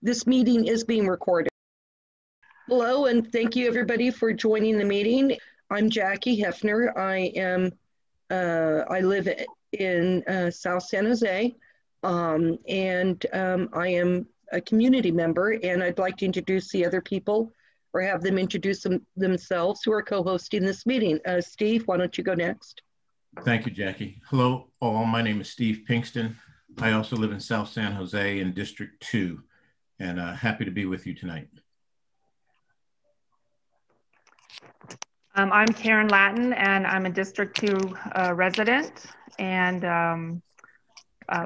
This meeting is being recorded. Hello, and thank you everybody for joining the meeting. I'm Jackie Hefner. I live in South San Jose, and I am a community member, and I'd like to introduce the other people or have them introduce themselves who are co-hosting this meeting. Steve, why don't you go next? Thank you, Jackie. Hello, all. My name is Steve Pinkston. I also live in South San Jose in District 2, and happy to be with you tonight. I'm Karen Latin, and I'm a District 2 resident and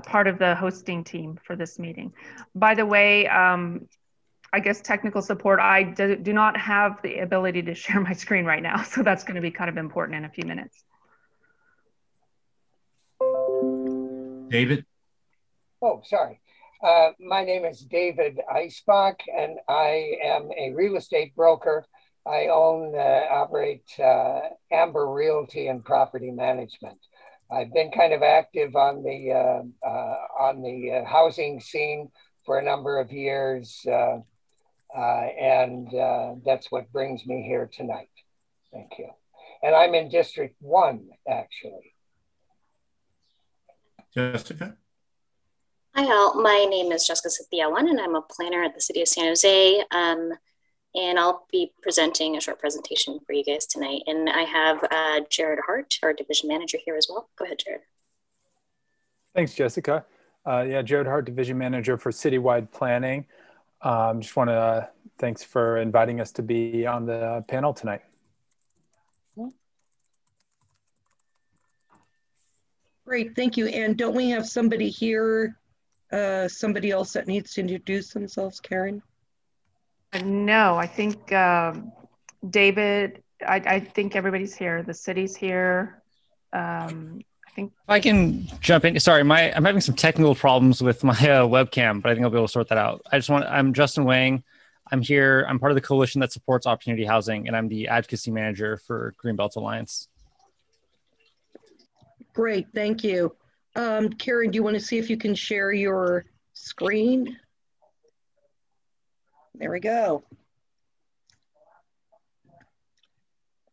part of the hosting team for this meeting. By the way, I guess technical support, I do not have the ability to share my screen right now, so that's going to be kind of important in a few minutes. David? Oh, sorry. My name is David Eisbach, and I am a real estate broker. I own, operate Amber Realty and Property Management. I've been kind of active on the housing scene for a number of years, and that's what brings me here tonight. Thank you. And I'm in District 1, actually. Jessica? Hi all, my name is Jessica Sithiawan, and I'm a planner at the City of San Jose. And I'll be presenting a short presentation for you guys tonight. And I have Jared Hart, our division manager, here as well. Go ahead, Jared. Thanks, Jessica. Yeah, Jared Hart, division manager for citywide planning. Just want to thanks for inviting us to be on the panel tonight. Great, thank you. And don't we have somebody here, somebody else that needs to introduce themselves, Karen? No, I think David, I think everybody's here. The city's here. I think if I can jump in. Sorry, I'm having some technical problems with my webcam, but I think I'll be able to sort that out. I'm Justin Wang. I'm here. I'm part of the coalition that supports Opportunity Housing, and I'm the advocacy manager for Greenbelt Alliance. Great, thank you. Karen, do you want to see if you can share your screen? There we go.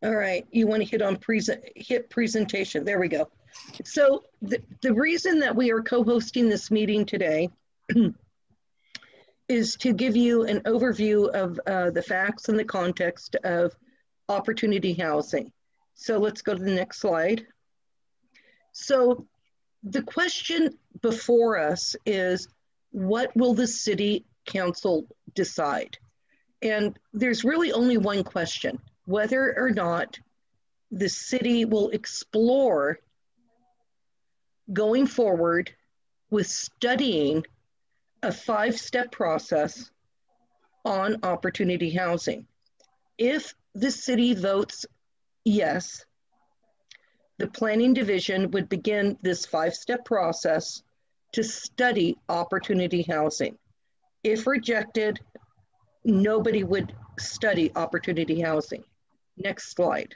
All right, you want to hit presentation. There we go. So the reason that we are co-hosting this meeting today is to give you an overview of the facts and the context of Opportunity Housing. So let's go to the next slide. So the question before us is, what will the City Council decide? And there's really only one question: whether or not the city will explore going forward with studying a 5-step process on Opportunity Housing. If the city votes yes, the planning division would begin this 5-step process to study Opportunity Housing. If rejected, nobody would study Opportunity Housing. Next slide.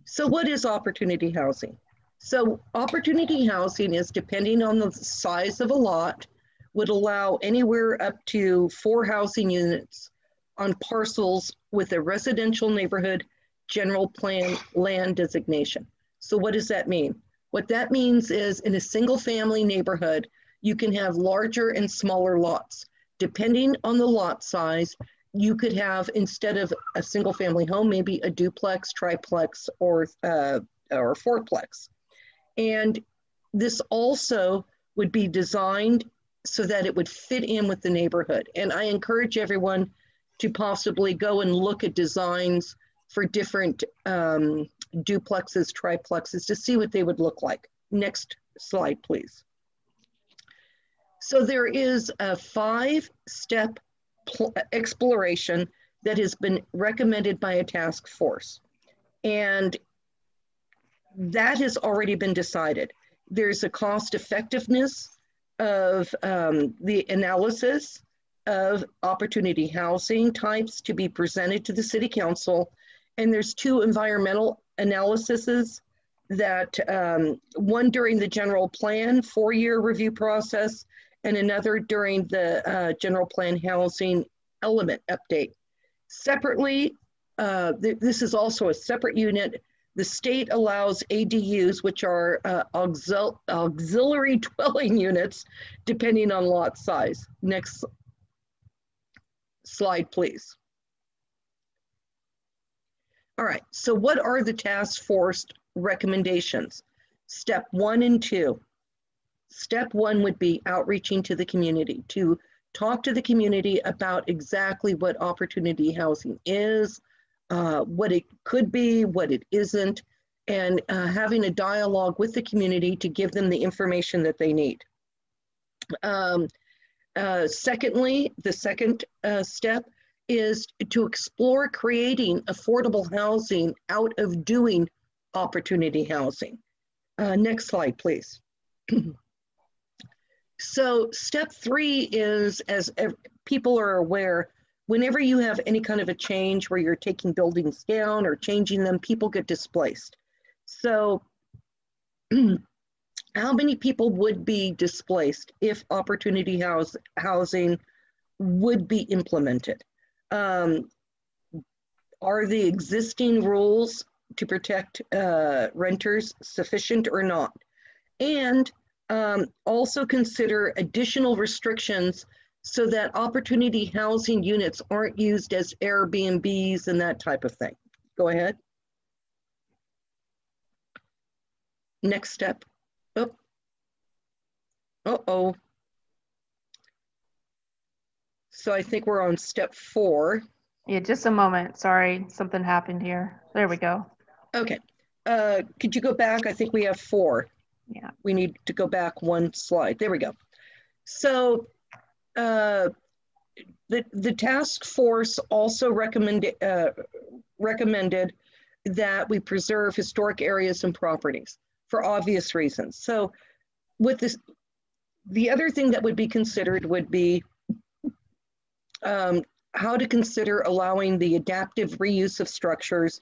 So what is Opportunity Housing? So Opportunity Housing is, depending on the size of a lot, would allow anywhere up to 4 housing units on parcels with a residential neighborhood general plan land designation. So what does that mean? What that means is, in a single family neighborhood, you can have larger and smaller lots. Depending on the lot size, you could have, instead of a single family home, maybe a duplex, triplex, or fourplex. And this also would be designed so that it would fit in with the neighborhood. And I encourage everyone to possibly go and look at designs for different duplexes, triplexes, to see what they would look like. Next slide, please. So there is a 5-step exploration that has been recommended by a task force. And that has already been decided. There's a cost effectiveness of the analysis of Opportunity Housing types to be presented to the City Council. And there's 2 environmental analyses that one during the general plan 4-year review process, and another during the general plan housing element update. Separately, this is also a separate unit. The state allows ADUs, which are auxiliary dwelling units, depending on lot size. Next slide, please. All right, so what are the task force recommendations? Step 1 and 2. Step 1 would be outreaching to the community, to talk to the community about exactly what opportunity housing is, what it could be, what it isn't, and having a dialogue with the community to give them the information that they need. Secondly, the second step is to explore creating affordable housing out of doing opportunity housing. Next slide, please. So step 3 is, as people are aware, whenever you have any kind of a change where you're taking buildings down or changing them, people get displaced. So how many people would be displaced if opportunity housing would be implemented? Are the existing rules to protect renters sufficient or not? And also consider additional restrictions so that opportunity housing units aren't used as Airbnbs and that type of thing. Go ahead. Next step. Oh. Uh-oh. So I think we're on step 4. Yeah, just a moment. Sorry, something happened here. There we go. Okay. Could you go back? I think we have 4. Yeah. We need to go back 1 slide. There we go. So the task force also recommended that we preserve historic areas and properties for obvious reasons. So with this, the other thing that would be considered would be how to consider allowing the adaptive reuse of structures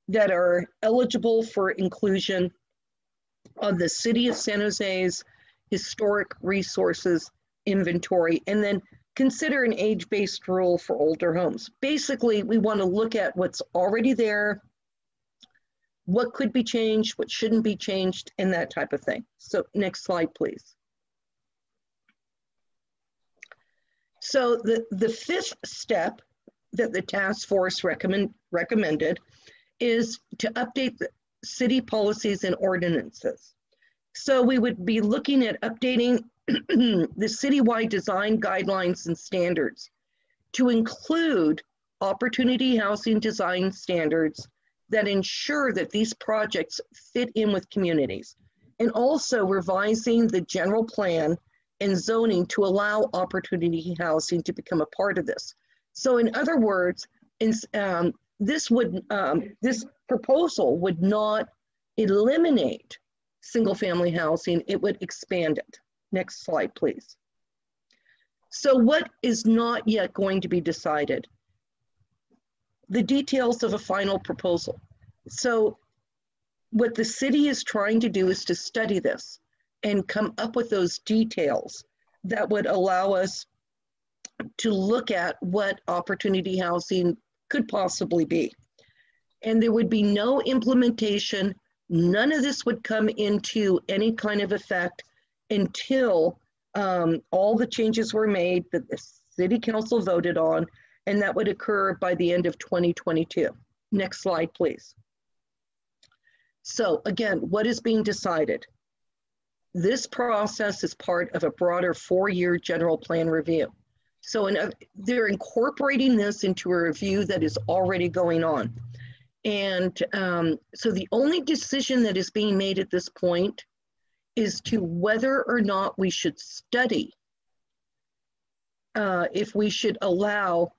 that are eligible for inclusion on the City of San Jose's historic resources inventory, and then consider an age-based rule for older homes. Basically, we want to look at what's already there, what could be changed, what shouldn't be changed, and that type of thing. So next slide, please. So the 5th step that the task force recommended is to update the city policies and ordinances. So we would be looking at updating the citywide design guidelines and standards to include opportunity housing design standards that ensure that these projects fit in with communities, and also revising the general plan and zoning to allow opportunity housing to become a part of this. So in other words, this proposal would not eliminate single-family housing, it would expand it. Next slide, please. So what is not yet going to be decided? The details of a final proposal. So what the city is trying to do is to study this and come up with those details that would allow us to look at what opportunity housing could possibly be. And there would be no implementation. None of this would come into any kind of effect until all the changes were made that the City Council voted on, and that would occur by the end of 2022. Next slide, please. So again, what is being decided? This process is part of a broader 4-year general plan review. So they're incorporating this into a review that is already going on. And so the only decision that is being made at this point is to whether or not we should study if we should allow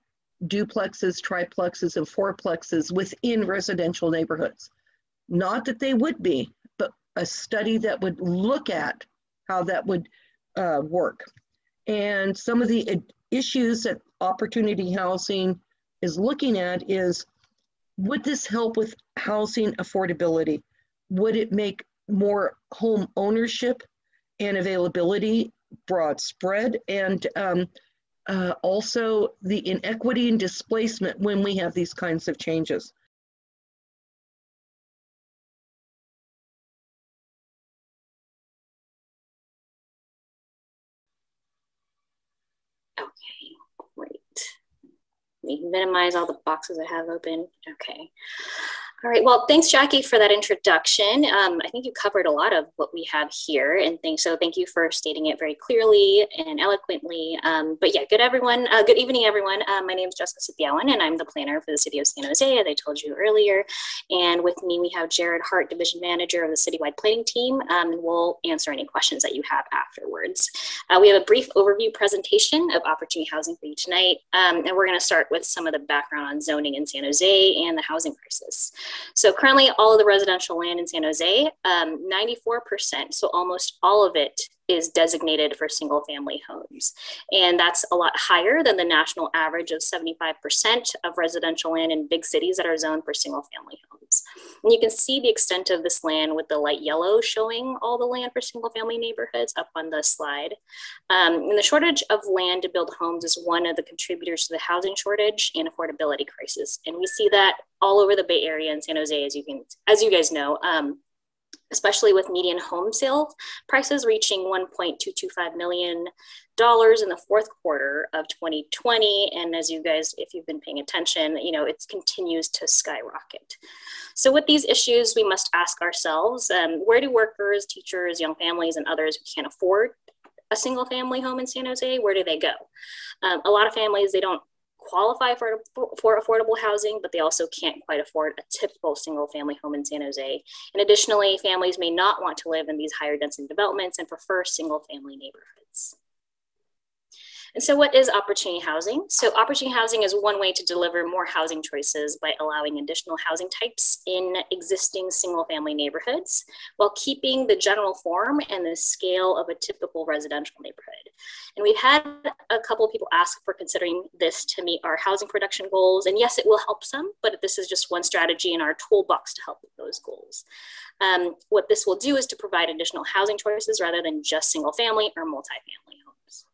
duplexes, triplexes, and fourplexes within residential neighborhoods. Not that they would be, but a study that would look at how that would work. And some of the issues that opportunity housing is looking at is, would this help with housing affordability? Would it make more home ownership and availability broad spread, and also the inequity and displacement when we have these kinds of changes. Okay, great. We can minimize all the boxes I have open. Okay. All right, well, thanks, Jackie, for that introduction. I think you covered a lot of what we have here, and so thank you for stating it very clearly and eloquently. But yeah, good evening, everyone. My name is Jessica Sithiawan, and I'm the planner for the City of San Jose, as I told you earlier. And with me, we have Jared Hart, Division Manager of the Citywide Planning Team, and we'll answer any questions that you have afterwards. We have a brief overview presentation of Opportunity Housing for you tonight, and we're going to start with some of the background on zoning in San Jose and the housing crisis. So currently all of the residential land in San Jose, 94%, so almost all of it is designated for single family homes. And that's a lot higher than the national average of 75% of residential land in big cities that are zoned for single family homes. And you can see the extent of this land with the light yellow showing all the land for single family neighborhoods up on the slide. And the shortage of land to build homes is one of the contributors to the housing shortage and affordability crisis. And we see that all over the Bay Area and San Jose, as you guys know, especially with median home sale prices reaching $1.225 million in the fourth quarter of 2020. And as you guys, if you've been paying attention, it continues to skyrocket. So with these issues, we must ask ourselves, where do workers, teachers, young families, and others who can't afford a single family home in San Jose, where do they go? A lot of families, they don't qualify for affordable housing, but they also can't quite afford a typical single family home in San Jose. And additionally, families may not want to live in these higher density developments and prefer single family neighborhoods. And so what is opportunity housing? So opportunity housing is one way to deliver more housing choices by allowing additional housing types in existing single family neighborhoods while keeping the general form and the scale of a typical residential neighborhood. And we've had a couple of people ask for considering this to meet our housing production goals. And yes, it will help some, but this is just one strategy in our toolbox to help with those goals. What this will do is to provide additional housing choices rather than just single family or multifamily homes.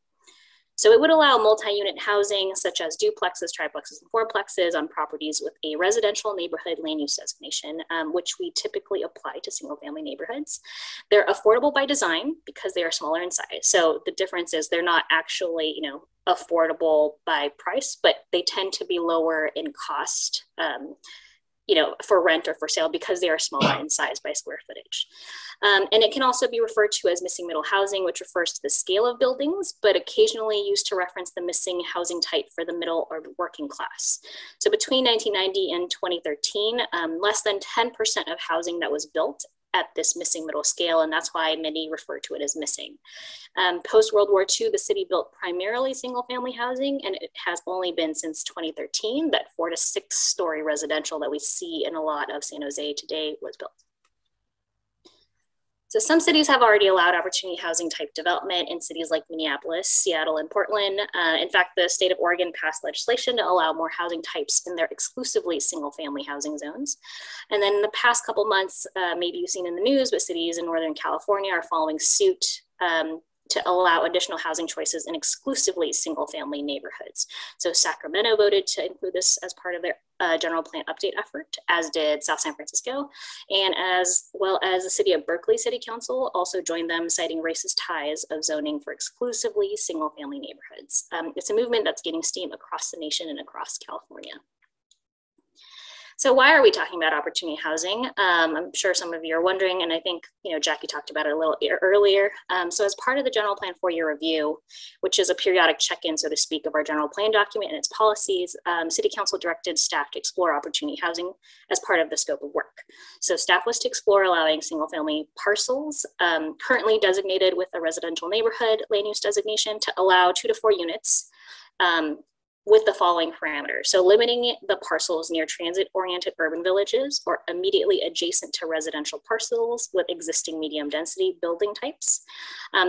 So it would allow multi-unit housing such as duplexes, triplexes, and fourplexes on properties with a residential neighborhood land use designation, which we typically apply to single family neighborhoods. They're affordable by design because they are smaller in size. So the difference is they're not actually, affordable by price, but they tend to be lower in cost, for rent or for sale because they are smaller in size by square footage. And it can also be referred to as missing middle housing, which refers to the scale of buildings, but occasionally used to reference the missing housing type for the middle or working class. So between 1990 and 2013, less than 10% of housing that was built at this missing middle scale, and that's why many refer to it as missing. Post-World War II, the city built primarily single-family housing, and it has only been since 2013 that 4 to 6 story residential that we see in a lot of San Jose today was built. So some cities have already allowed opportunity housing type development in cities like Minneapolis, Seattle, and Portland. In fact, the state of Oregon passed legislation to allow more housing types in their exclusively single family housing zones. And then in the past couple months, maybe you've seen in the news, but cities in Northern California are following suit to allow additional housing choices in exclusively single family neighborhoods. So Sacramento voted to include this as part of their general plan update effort, as did South San Francisco, and as well as the city of Berkeley City Council also joined them, citing racist ties of zoning for exclusively single family neighborhoods. It's a movement that's gaining steam across the nation and across California. So why are we talking about opportunity housing? I'm sure some of you are wondering, and I think Jackie talked about it a little earlier. So as part of the general plan 4-year review, which is a periodic check-in, so to speak, of our general plan document and its policies, City Council directed staff to explore opportunity housing as part of the scope of work. So staff was to explore allowing single-family parcels currently designated with a residential neighborhood land use designation to allow 2 to 4 units with the following parameters. So limiting the parcels near transit-oriented urban villages or immediately adjacent to residential parcels with existing medium density building types.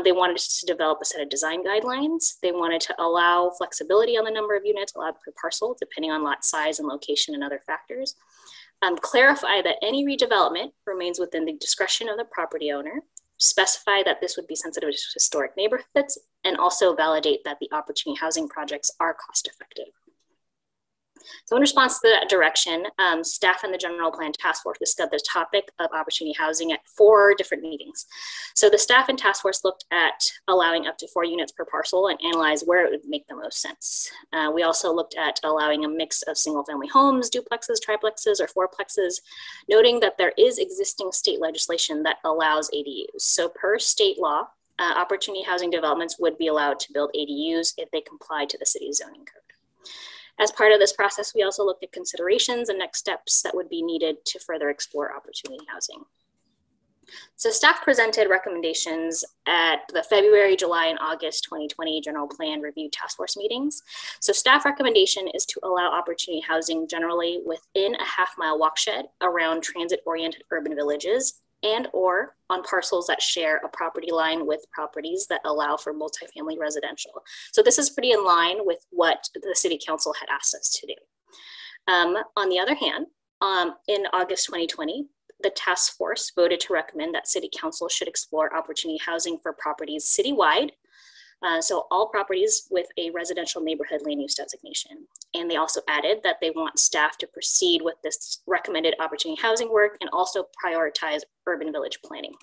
They wanted to develop a set of design guidelines. They wanted to allow flexibility on the number of units allowed per parcel, depending on lot size and location and other factors. Clarify that any redevelopment remains within the discretion of the property owner. specify that this would be sensitive to historic neighborhoods, and also validate that the opportunity housing projects are cost effective. So in response to that direction, staff and the General Plan Task Force discussed the topic of opportunity housing at 4 different meetings. So the staff and task force looked at allowing up to 4 units per parcel and analyzed where it would make the most sense. We also looked at allowing a mix of single family homes, duplexes, triplexes, or fourplexes, noting that there is existing state legislation that allows ADUs. So per state law, opportunity housing developments would be allowed to build ADUs if they comply to the city's zoning code. As part of this process, we also looked at considerations and next steps that would be needed to further explore opportunity housing. So staff presented recommendations at the February, July, and August 2020 General Plan Review Task Force meetings. So staff recommendation is to allow opportunity housing generally within a half-mile walkshed around transit-oriented urban villages and or on parcels that share a property line with properties that allow for multifamily residential. So this is pretty in line with what the City Council had asked us to do. On the other hand, in August 2020, the task force voted to recommend that City Council should explore opportunity housing for properties citywide. So all properties with a residential neighborhood land use designation. And they also added that they want staff to proceed with this recommended opportunity housing work and also prioritize urban village planning.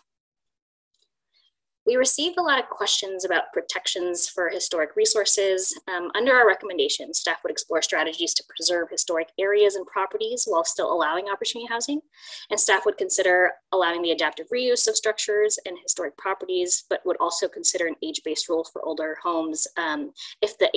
We received a lot of questions about protections for historic resources. Under our recommendations, staff would explore strategies to preserve historic areas and properties while still allowing opportunity housing. And staff would consider allowing the adaptive reuse of structures and historic properties, but would also consider an age-based rule for older homes if the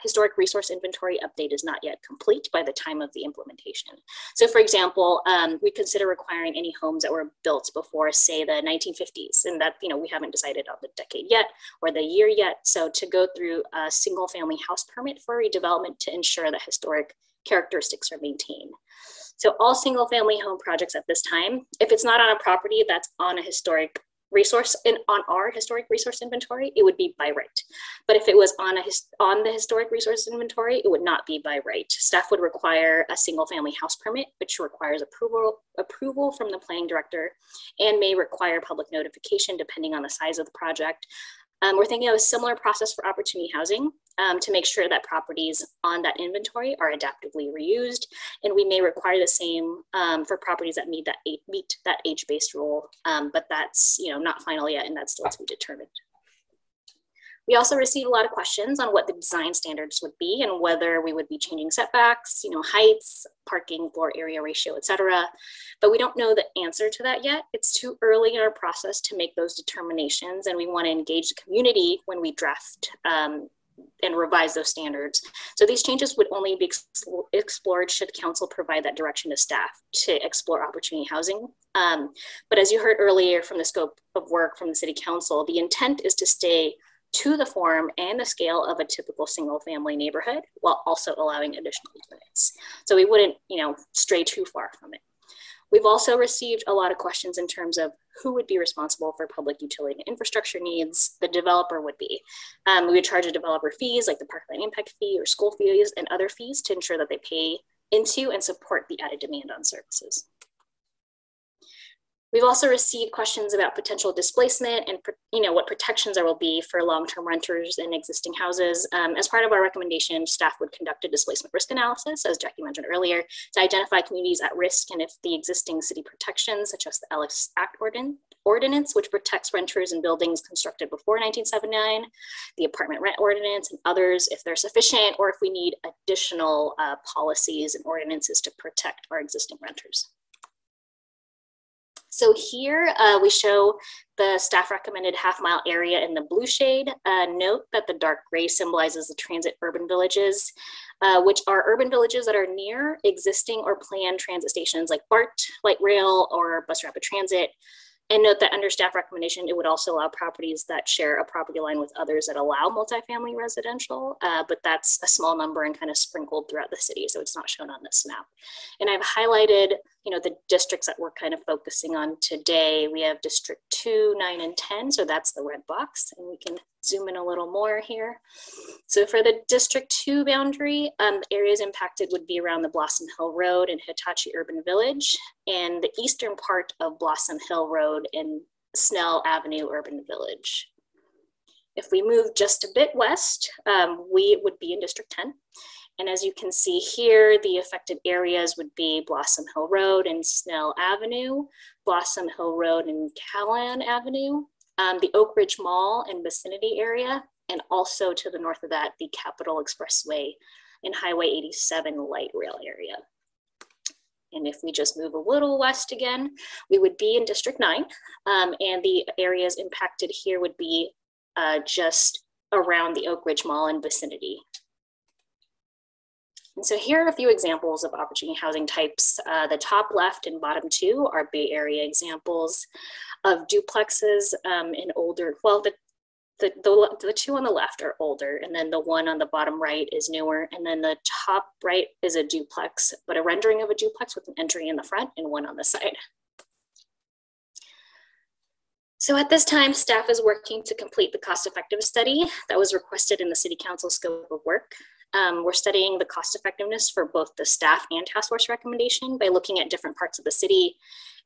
historic resource inventory update is not yet complete by the time of the implementation. So for example, we consider requiring any homes that were built before, say, the 1950s, and that, we haven't decided on the decade yet or the year yet. So to go through a single family house permit for redevelopment to ensure that historic characteristics are maintained. So all single family home projects at this time, if it's not on a property that's on a historic resource on our historic resource inventory, it would be by right. But if it was on the historic resource inventory, it would not be by right. Staff would require a single family house permit, which requires approval from the planning director and may require public notification depending on the size of the project. We're thinking of a similar process for opportunity housing to make sure that properties on that inventory are adaptively reused. And we may require the same for properties that meet that age-based rule, but that's not final yet, and that's still to be determined. We also received a lot of questions on what the design standards would be and whether we would be changing setbacks, heights, parking, floor area ratio, etc. But we don't know the answer to that yet. It's too early in our process to make those determinations, and we want to engage the community when we draft and revise those standards. So these changes would only be explored should council provide that direction to staff to explore opportunity housing. But as you heard earlier from the scope of work from the City Council, the intent is to stay to the form and the scale of a typical single family neighborhood while also allowing additional units. So we wouldn't, stray too far from it. We've also received a lot of questions in terms of who would be responsible for public utility and infrastructure needs. The developer would be. We would charge a developer fees like the parkland impact fee or school fees and other fees to ensure that they pay into and support the added demand on services. We've also received questions about potential displacement and what protections there will be for long-term renters in existing houses. As part of our recommendation, staff would conduct a displacement risk analysis, as Jackie mentioned earlier, to identify communities at risk and if the existing city protections, such as the Ellis Act ordinance, which protects renters in buildings constructed before 1979, the apartment rent ordinance and others, if they're sufficient, or if we need additional policies and ordinances to protect our existing renters. So here we show the staff recommended half-mile area in the blue shade. Note that the dark gray symbolizes the transit urban villages, which are urban villages that are near existing or planned transit stations like BART, light rail, or bus rapid transit. And note that under staff recommendation, it would also allow properties that share a property line with others that allow multifamily residential, but that's a small number and kind of sprinkled throughout the city, so it's not shown on this map. And I've highlighted, the districts that we're kind of focusing on today. We have District 2, 9, and 10, so that's the red box, and we can zoom in a little more here. So for the District 2 boundary, the areas impacted would be around the Blossom Hill Road and Hitachi Urban Village, and the eastern part of Blossom Hill Road in Snell Avenue Urban Village. If we move just a bit west, we would be in District 10. And as you can see here, the affected areas would be Blossom Hill Road and Snell Avenue, Blossom Hill Road and Callan Avenue, the Oak Ridge Mall and vicinity area, and also to the north of that, the Capitol Expressway and Highway 87 light rail area. And if we just move a little west again, we would be in District 9, and the areas impacted here would be just around the Oak Ridge Mall and vicinity. And so here are a few examples of opportunity housing types. The top left and bottom two are Bay Area examples of duplexes in older, well, the two on the left are older, and then the one on the bottom right is newer, and then the top right is a duplex, but a rendering of a duplex with an entry in the front and one on the side. So at this time, staff is working to complete the cost-effective study that was requested in the City Council scope of work. We're studying the cost effectiveness for both the staff and task force recommendation by looking at different parts of the city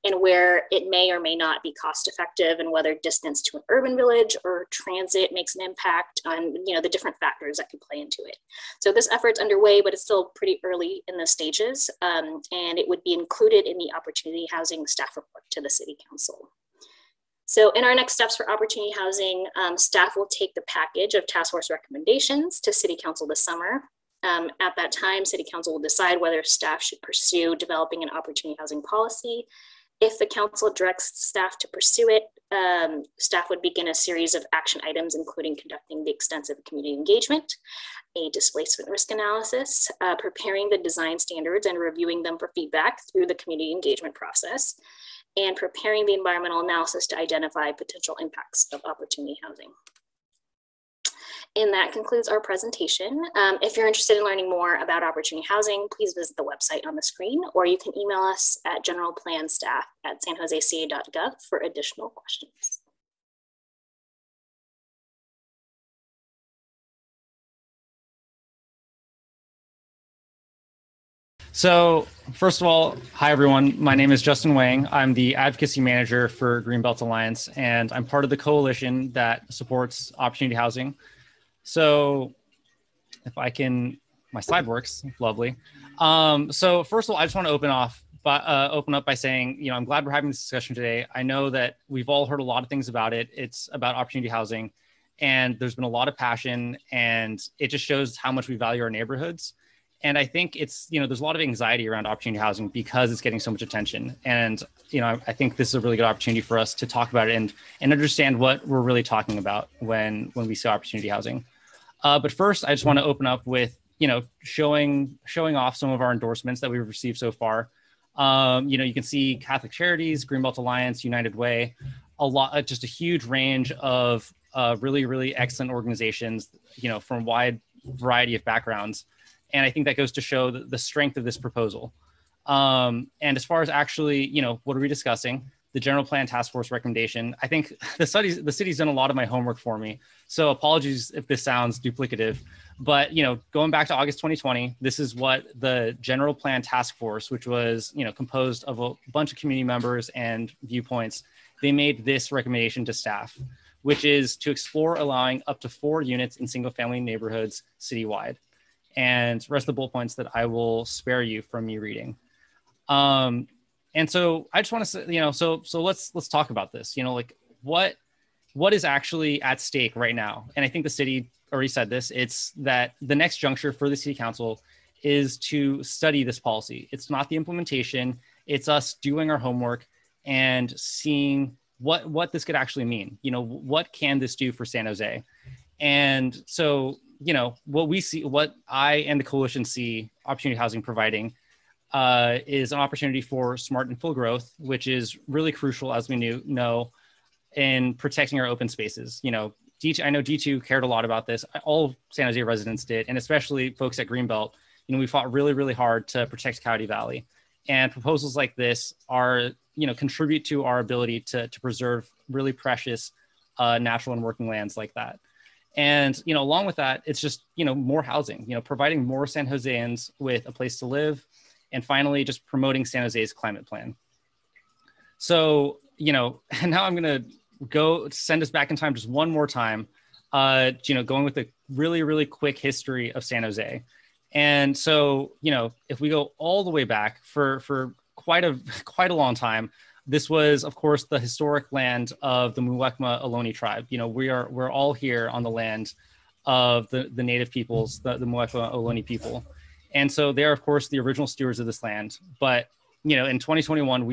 and where it may or may not be cost effective, and whether distance to an urban village or transit makes an impact on the different factors that could play into it. So this effort's underway, but it's still pretty early in the stages, and it would be included in the opportunity housing staff report to the City Council. So in our next steps for opportunity housing, staff will take the package of task force recommendations to City Council this summer. At that time, City Council will decide whether staff should pursue developing an opportunity housing policy. If the council directs staff to pursue it, staff would begin a series of action items, including conducting the extensive community engagement, a displacement risk analysis, preparing the design standards and reviewing them for feedback through the community engagement process, and preparing the environmental analysis to identify potential impacts of opportunity housing. And that concludes our presentation. If you're interested in learning more about opportunity housing, please visit the website on the screen, or you can email us at generalplanstaff@sanjoseca.gov for additional questions. So first of all, hi everyone. My name is Justin Wang. I'm the advocacy manager for Greenbelt Alliance, and I'm part of the coalition that supports opportunity housing. So if I can, my slide works, lovely. So first of all, I just want to open up by saying, I'm glad we're having this discussion today. I know that we've all heard a lot of things about it. It's about opportunity housing, and there's been a lot of passion, and it just shows how much we value our neighborhoods. And I think it's, there's a lot of anxiety around opportunity housing because it's getting so much attention. And, I think this is a really good opportunity for us to talk about it and understand what we're really talking about when we say opportunity housing. But first, I just want to open up with, showing off some of our endorsements that we've received so far. You can see Catholic Charities, Greenbelt Alliance, United Way, just a huge range of really, really excellent organizations, from a wide variety of backgrounds. And I think that goes to show the strength of this proposal. And as far as actually, what are we discussing? The general plan task force recommendation. I think the city's done a lot of my homework for me. So apologies if this sounds duplicative, but, going back to August 2020, this is what the general plan task force, which was, composed of a bunch of community members and viewpoints, they made this recommendation to staff, which is to explore allowing up to 4 units in single family neighborhoods citywide. And the rest of the bullet points that I will spare you from me reading. And so I just want to say, so let's talk about this, what is actually at stake right now? And I think the city already said this, it's that the next juncture for the City Council is to study this policy. It's not the implementation, it's us doing our homework and seeing what this could actually mean. What can this do for San Jose? And so, what we see, what I and the coalition see opportunity housing providing is an opportunity for smart and full growth, which is really crucial, as we know, in protecting our open spaces. I know D2 cared a lot about this. All San Jose residents did, and especially folks at Greenbelt. We fought really, really hard to protect Coyote Valley. And proposals like this are, contribute to our ability to preserve really precious natural and working lands like that. And, along with that, it's just, more housing, providing more San Joseans with a place to live, and finally, just promoting San Jose's climate plan. So, and now I'm going to go send us back in time just one more time, going with a really, really quick history of San Jose. And so, if we go all the way back for quite a long time, this was, of course, the historic land of the Muwekma Ohlone tribe. We're all here on the land of the native peoples, the Muwekma Ohlone people. And so they are, of course, the original stewards of this land. But, in 2021,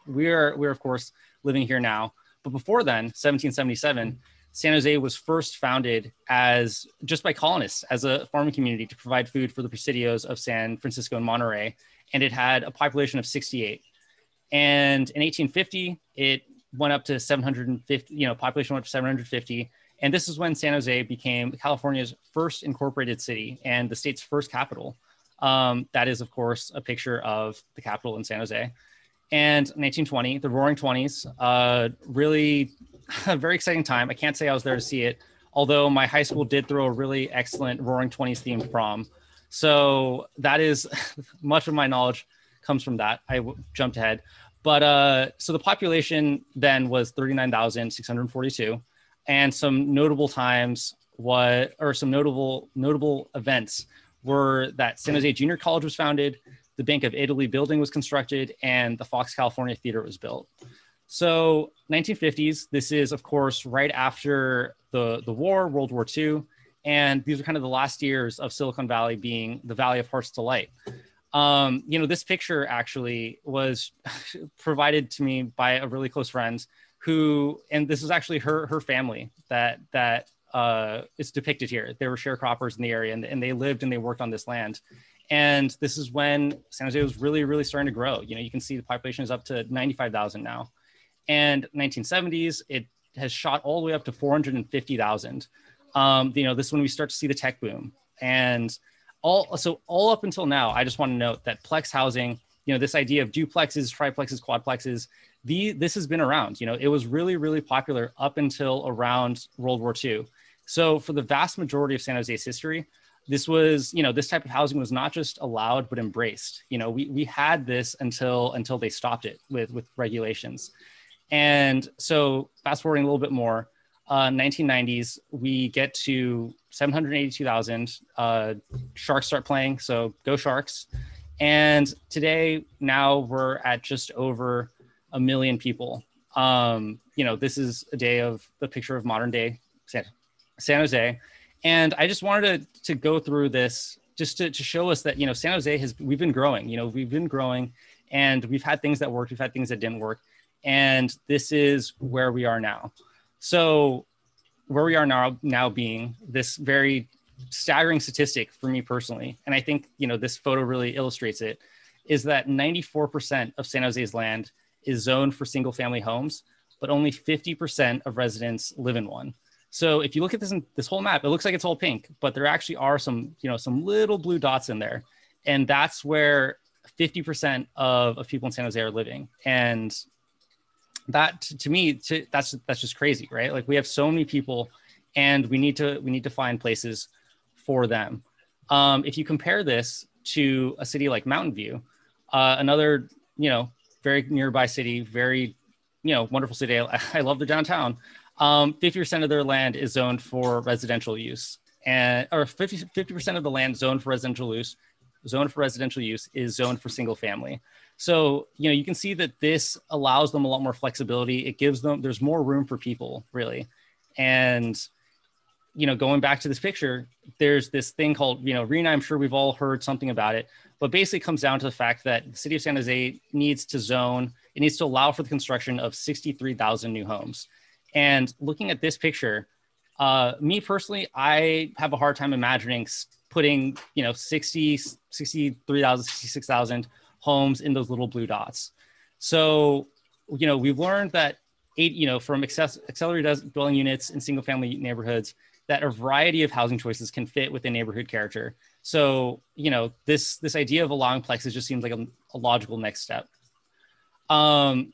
we're of course living here now. But before then, 1777, San Jose was first founded as just by colonists as a farming community to provide food for the presidios of San Francisco and Monterey. And it had a population of 68. And in 1850, it went up to 750, population went up to 750. And this is when San Jose became California's first incorporated city and the state's first capital. That is, of course, a picture of the capital in San Jose. And 1920, the Roaring 20s, really a very exciting time. I can't say I was there to see it, although my high school did throw a really excellent Roaring 20s themed prom. So that is much of my knowledge comes from that. I jumped ahead. But so the population then was 39,642. And some notable times some notable events were that San Jose Junior College was founded, the Bank of Italy building was constructed, and the Fox California Theater was built. So 1950s, this is, of course, right after the war, World War II. And these are kind of the last years of Silicon Valley being the Valley of Heart's Delight. This picture actually was provided to me by a really close friend and this is actually her family that is depicted here. They were sharecroppers in the area and they lived and they worked on this land. And this is when San Jose was really, really starting to grow. You can see the population is up to 95,000 now. And 1970s, it has shot all the way up to 450,000. This is when we start to see the tech boom. And all up until now, I just want to note that Plex housing, this idea of duplexes, triplexes, quadplexes, this has been around. It was really, really popular up until around World War II. So for the vast majority of San Jose's history, this was, this type of housing was not just allowed, but embraced. We had this until they stopped it with regulations. And so fast forwarding a little bit more, 1990s, we get to 782,000. Sharks start playing, so go Sharks. And today, now we're at just over 1 million people. This is a day of the picture of modern day San Jose. And I just wanted to go through this just to show us that, San Jose we've been growing, and we've had things that worked, we've had things that didn't work. And this is where we are now. So where we are now being this very staggering statistic for me personally, and I think, this photo really illustrates it, is that 94% of San Jose's land is zoned for single family homes, but only 50% of residents live in one. So if you look at this whole map, it looks like it's all pink, but there actually are some little blue dots in there. And that's where 50% of people in San Jose are living. And that to me, that's just crazy, right? Like we have so many people and we need to find places for them. If you compare this to a city like Mountain View, another, very nearby city, very, wonderful city. I love their downtown. 50% of their land is zoned for residential use, or 50% of the land zoned for residential use is zoned for single family. So, you can see that this allows them a lot more flexibility. It gives them, there's more room for people really. And, going back to this picture, there's this thing called, RHNA. I'm sure we've all heard something about it, but basically it comes down to the fact that the city of San Jose needs to allow for the construction of 63,000 new homes. And looking at this picture, me personally, I have a hard time imagining putting, 63,000, 66,000 homes in those little blue dots. So, we've learned that from accelerated dwelling units in single family neighborhoods, that a variety of housing choices can fit within neighborhood character. So, this idea of allowing plexes just seems like a logical next step. I'm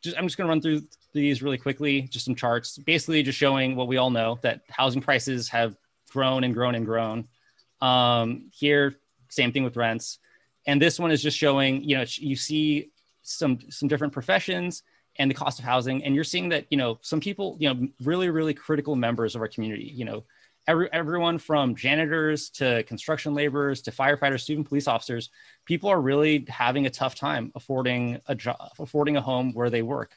just going to run through these really quickly, just some charts, basically just showing what we all know, that housing prices have grown and grown and grown. Here, same thing with rents. And this one is just showing, you see some different professions and the cost of housing. And you're seeing that, you know, some people, you know, really, really critical members of our community, you know, everyone from janitors to construction laborers to firefighters, student police officers, people are really having a tough time affording a job, affording a home where they work.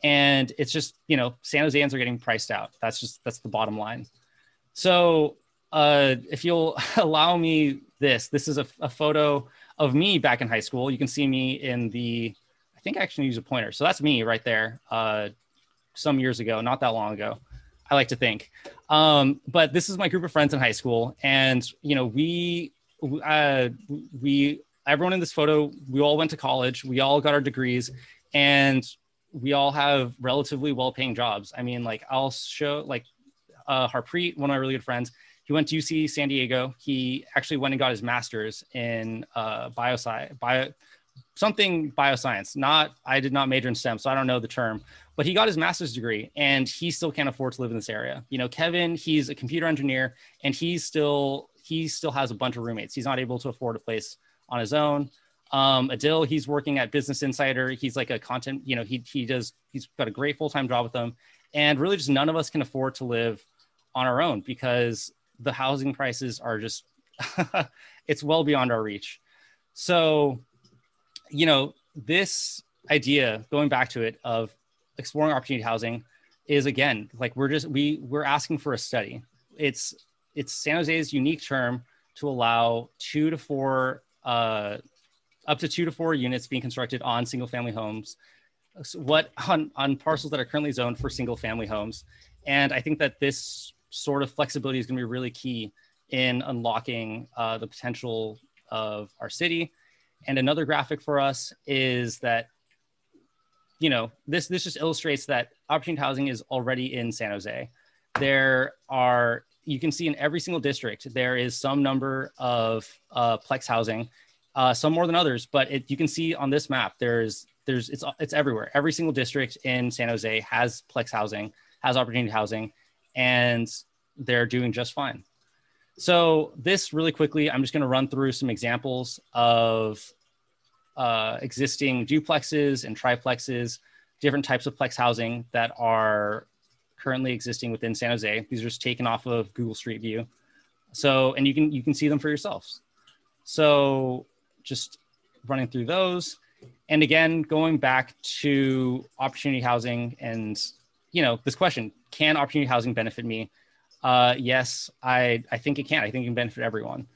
And it's just, you know, San Joseans are getting priced out. That's the bottom line. So if you'll allow me this is a photo of me back in high school. You can see me in I think I actually use a pointer. So that's me right there some years ago, not that long ago, I like to think. But this is my group of friends in high school. And, you know, everyone in this photo, we all went to college, we all got our degrees, and we all have relatively well-paying jobs. I mean, like I'll show like Harpreet, one of my really good friends, he went to UC San Diego. He actually went and got his master's in bioscience. I did not major in STEM, so I don't know the term, but he got his master's degree and he still can't afford to live in this area. You know, Kevin, he's a computer engineer and he still has a bunch of roommates. He's not able to afford a place on his own. Adil, he's working at Business Insider. He's like a content, you know, he's got a great full-time job with them. And really just none of us can afford to live on our own because the housing prices are just, it's well beyond our reach. So, you know, this idea, going back to it, of exploring opportunity housing is, again, like we're asking for a study. It's San Jose's unique term to allow up to 2 to 4 units being constructed on single family homes, on parcels that are currently zoned for single family homes. And I think that this sort of flexibility is going to be really key in unlocking the potential of our city. And another graphic for us is that, you know, this just illustrates that opportunity housing is already in San Jose. You can see in every single district, there is some number of Plex housing, some more than others, but you can see on this map, it's everywhere. Every single district in San Jose has Plex housing, has opportunity housing, and they're doing just fine. So this really quickly, I'm just going to run through some examples of existing duplexes and triplexes, different types of Plex housing that are currently existing within San Jose. These are just taken off of Google Street View. So, and you can see them for yourselves. So just running through those. And again, going back to opportunity housing and, you know, this question, can opportunity housing benefit me? Yes, I think it can. I think it can benefit everyone.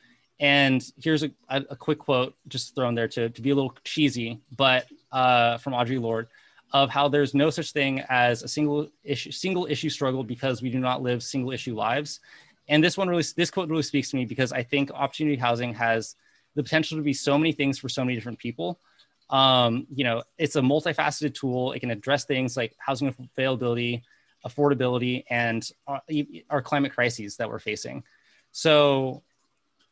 And here's a quick quote just thrown there to be a little cheesy, but from Audre Lorde, of how there's no such thing as a single issue struggle because we do not live single issue lives. And this quote really speaks to me because I think opportunity housing has the potential to be so many things for so many different people. You know, it's a multifaceted tool. It can address things like housing availability, affordability, and our climate crises that we're facing. So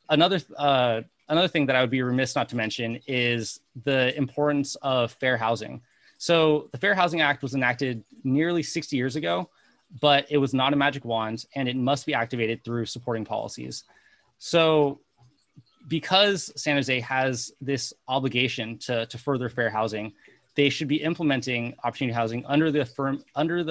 another thing that I would be remiss not to mention is the importance of fair housing. So the Fair Housing Act was enacted nearly 60 years ago, but it was not a magic wand and it must be activated through supporting policies. So because San Jose has this obligation to further fair housing, they should be implementing opportunity housing under the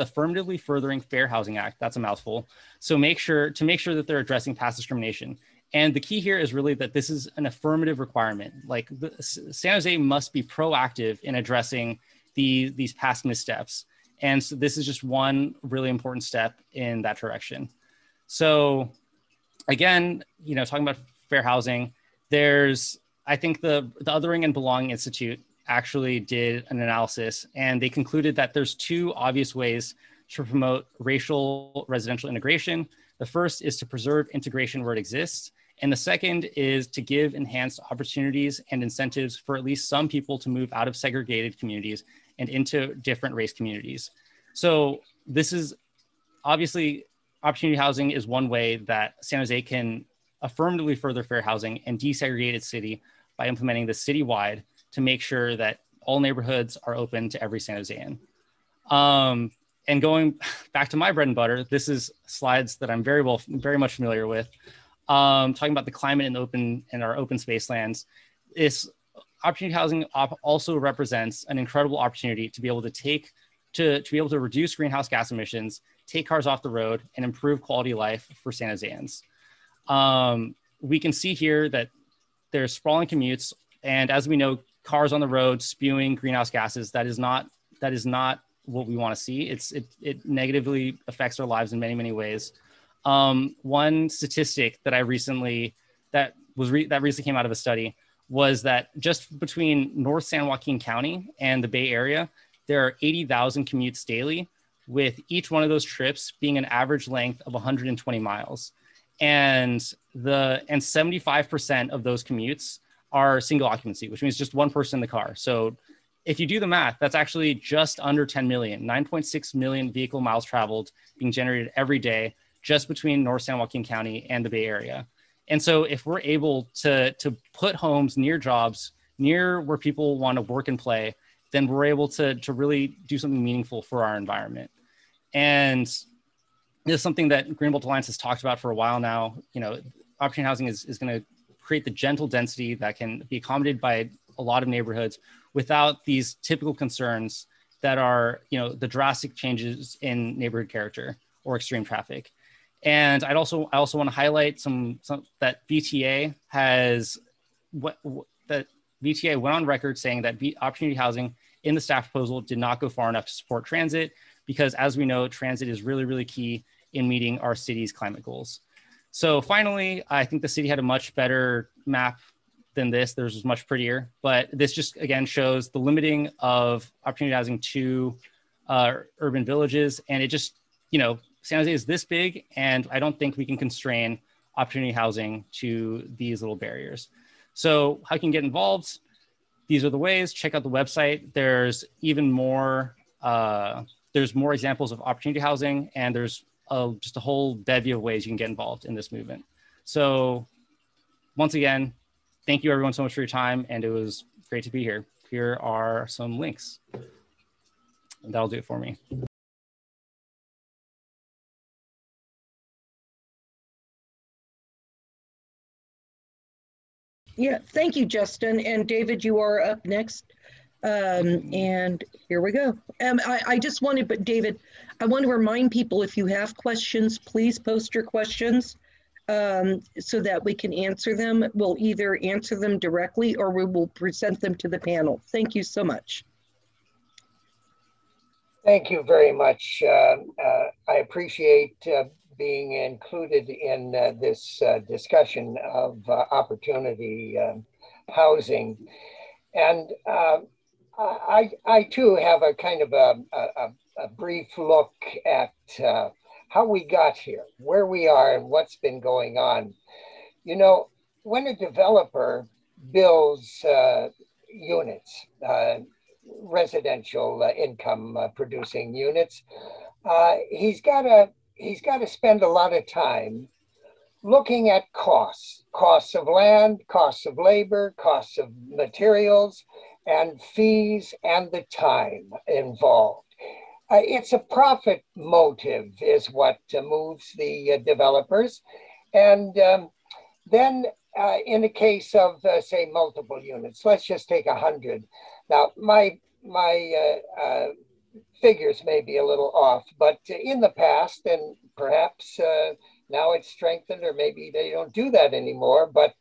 Affirmatively Furthering Fair Housing Act. That's a mouthful. So to make sure that they're addressing past discrimination. And the key here is really that this is an affirmative requirement. Like San Jose must be proactive in addressing these past missteps. And so this is just one really important step in that direction. So again, you know, talking about fair housing, I think the Othering and Belonging Institute actually did an analysis and they concluded that there's 2 obvious ways to promote racial residential integration. The first is to preserve integration where it exists. And the second is to give enhanced opportunities and incentives for at least some people to move out of segregated communities and into different race communities. So this is obviously, opportunity housing is one way that San Jose can affirmatively further fair housing and desegregate its city by implementing this citywide to make sure that all neighborhoods are open to every San Josean. And going back to my bread and butter, this is slides that I'm very much familiar with. Talking about the climate and our open space lands. This opportunity housing also represents an incredible opportunity to be able to take to be able to reduce greenhouse gas emissions, take cars off the road, and improve quality of life for San Joseans. We can see here that there's sprawling commutes, and as we know, cars on the road spewing greenhouse gases, that is not what we want to see. It negatively affects our lives in many, many ways. One statistic that recently came out of a study was that just between North San Joaquin County and the Bay Area, there are 80,000 commutes daily, with each one of those trips being an average length of 120 miles. And 75% of those commutes are single occupancy, which means just one person in the car. So if you do the math, that's actually just under 10 million, 9.6 million vehicle miles traveled being generated every day just between North San Joaquin County and the Bay Area. And so if we're able to put homes near jobs, near where people want to work and play, then we're able to really do something meaningful for our environment. And this is something that Greenbelt Alliance has talked about for a while now. You know, opportunity housing is going to create the gentle density that can be accommodated by a lot of neighborhoods without these typical concerns that are, you know, the drastic changes in neighborhood character or extreme traffic. And I also want to highlight some that VTA went on record saying that opportunity housing in the staff proposal did not go far enough to support transit, because as we know, transit is really, really key in meeting our city's climate goals. So finally, I think the city had a much better map than this. Theirs was much prettier, but this just again shows the limiting of opportunity housing to urban villages. And it just, you know, San Jose is this big, and I don't think we can constrain opportunity housing to these little barriers. So how can you get involved? These are the ways. Check out the website. There's even more, there's more examples of opportunity housing, and there's just a whole bevy of ways you can get involved in this movement. So once again, thank you everyone so much for your time, and it was great to be here. Here are some links. And that'll do it for me. Yeah, thank you, Justin. And David, you are up next. And here we go. I just wanted, but David, I want to remind people, if you have questions, please post your questions so that we can answer them. We'll either answer them directly or we will present them to the panel. Thank you so much. Thank you very much. I appreciate being included in this discussion of opportunity housing. And I too have a kind of a brief look at how we got here, where we are and what's been going on. You know, when a developer builds units, residential income producing units, he's got to spend a lot of time looking at costs of land, costs of labor, costs of materials, and fees, and the time involved. It's a profit motive is what moves the developers. And then in the case of, say, multiple units, let's just take 100. Now, my figures may be a little off, but in the past, and perhaps now it's strengthened, or maybe they don't do that anymore, but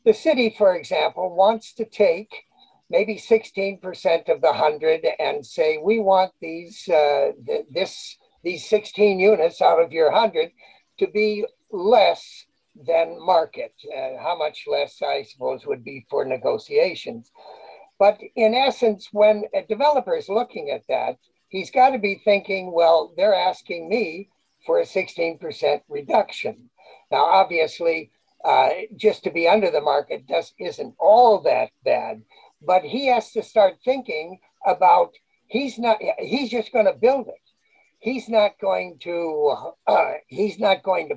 the city, for example, wants to take maybe 16% of the 100 and say, we want these 16 units out of your 100 to be less than market. How much less, I suppose, would be for negotiations. But in essence, when a developer is looking at that, he's got to be thinking, well, they're asking me for a 16% reduction. Now, obviously, just to be under the market isn't all that bad, but he has to start thinking about, he's just going to build it. He's not going to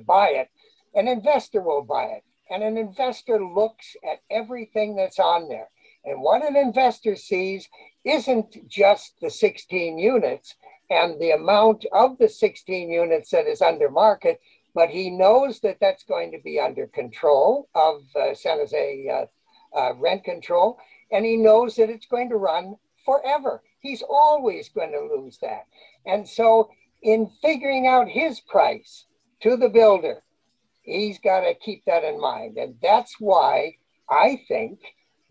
buy it. An investor will buy it. And an investor looks at everything that's on there. And what an investor sees isn't just the 16 units and the amount of the 16 units that is under market, but he knows that that's going to be under control of San Jose rent control. And he knows that it's going to run forever. he's always going to lose that. And so in figuring out his price to the builder, he's got to keep that in mind. And that's why I think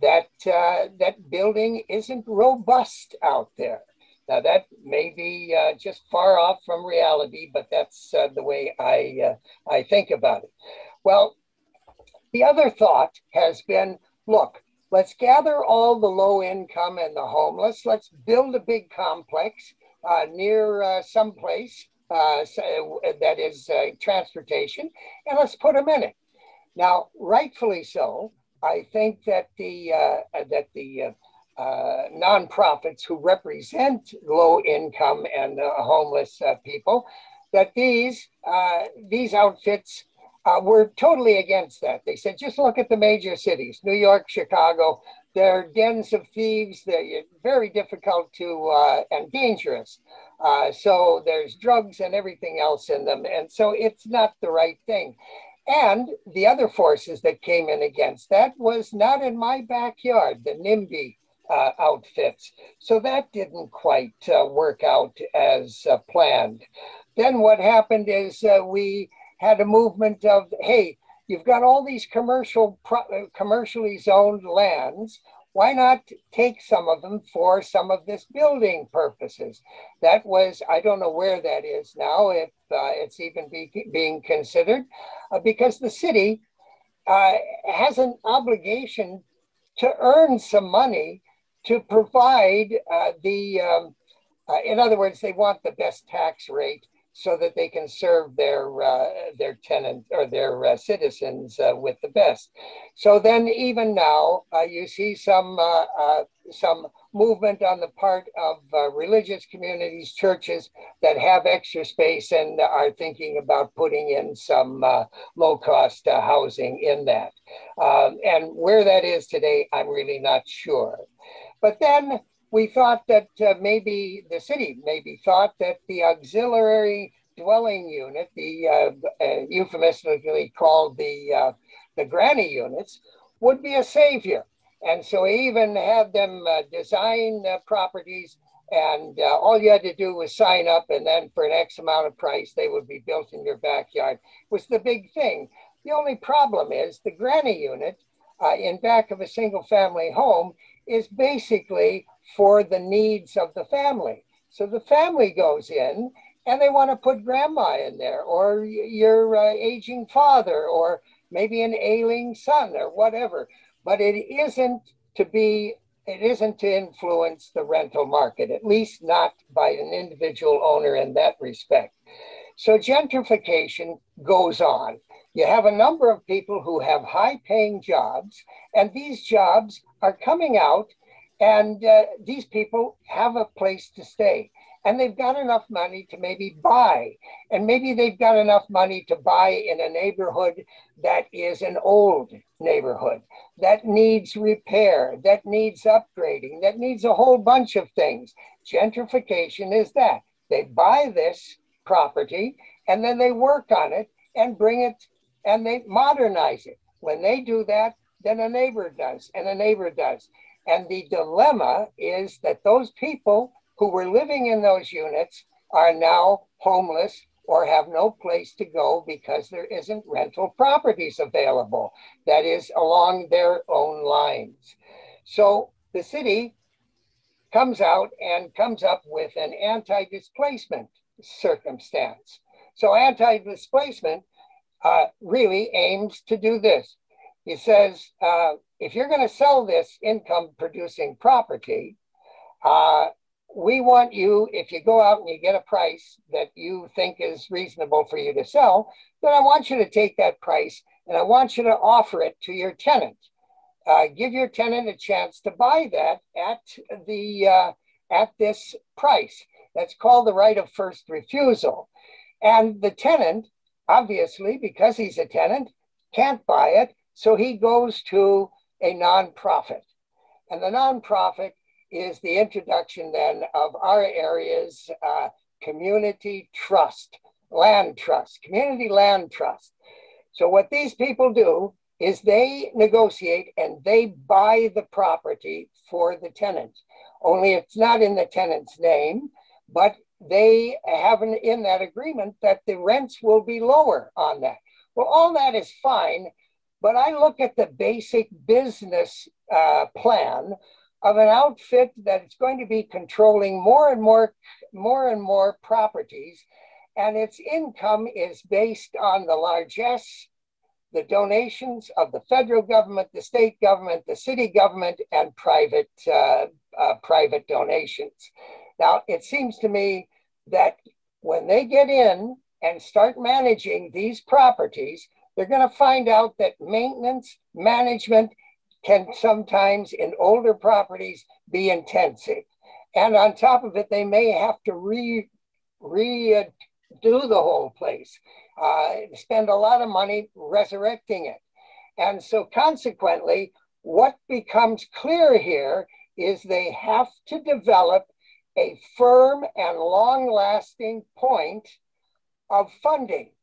that that building isn't robust out there. Now that may be just far off from reality, but that's the way I think about it. Well, the other thought has been, look, let's gather all the low income and the homeless. Let's build a big complex near someplace that is transportation, and let's put them in it. Now, rightfully so, I think that the nonprofits who represent low income and homeless people, that these outfits were totally against that. They said, just look at the major cities, New York, Chicago. They're dens of thieves. They're very difficult to and dangerous. So there's drugs and everything else in them. And so it's not the right thing. And the other forces that came in against that was not in my backyard, the NIMBY outfits. So that didn't quite work out as planned. Then what happened is we had a movement of, hey, you've got all these commercially zoned lands. Why not take some of them for some of this building purposes? That was, I don't know where that is now, if it's even being considered, because the city has an obligation to earn some money to provide in other words, they want the best tax rate so that they can serve their tenant or their citizens with the best. So then, even now, you see some movement on the part of religious communities, churches that have extra space and are thinking about putting in some low-cost housing in that. And where that is today, I'm really not sure. But then we thought that maybe the city thought that the auxiliary dwelling unit, the euphemistically called the granny units, would be a savior. And so we even had them design properties, and all you had to do was sign up, and then for an X amount of price, they would be built in your backyard. Was the big thing. The only problem is the granny unit in back of a single family home is basically for the needs of the family. So the family goes in and they want to put grandma in there, or your aging father, or maybe an ailing son, or whatever. But it isn't to influence the rental market, at least not by an individual owner in that respect. So gentrification goes on. You have a number of people who have high-paying jobs, and these jobs are coming out, and these people have a place to stay. And they've got enough money to maybe buy. And maybe they've got enough money to buy in a neighborhood that is an old neighborhood, that needs repair, that needs upgrading, that needs a whole bunch of things. Gentrification is that. They buy this property, and then they work on it and bring it, and they modernize it. When they do that, then a neighbor does, and a neighbor does. And the dilemma is that those people who were living in those units are now homeless or have no place to go because there isn't rental properties available that is along their own lines. So the city comes out and comes up with an anti-displacement circumstance. So anti-displacement really aims to do this. It says, if you're going to sell this income-producing property, we want you, if you go out and you get a price that you think is reasonable for you to sell, then I want you to take that price and I want you to offer it to your tenant. Give your tenant a chance to buy that at this price. That's called the right of first refusal. And the tenant, obviously, because he's a tenant, can't buy it, so he goes to a nonprofit. And the nonprofit is the introduction then of our area's community trust, land trust, community land trust. So what these people do is they negotiate and they buy the property for the tenant. only it's not in the tenant's name, but they have in that agreement that the rents will be lower on that. Well, all that is fine, but I look at the basic business plan of an outfit that is going to be controlling more and more properties, and its income is based on the largesse, the donations of the federal government, the state government, the city government, and private donations. Now, it seems to me that when they get in and start managing these properties, they're going to find out that maintenance, management can sometimes in older properties be intensive. And on top of it, they may have to redo the whole place, spend a lot of money resurrecting it. And so consequently, what becomes clear here is they have to develop a firm and long-lasting point of funding,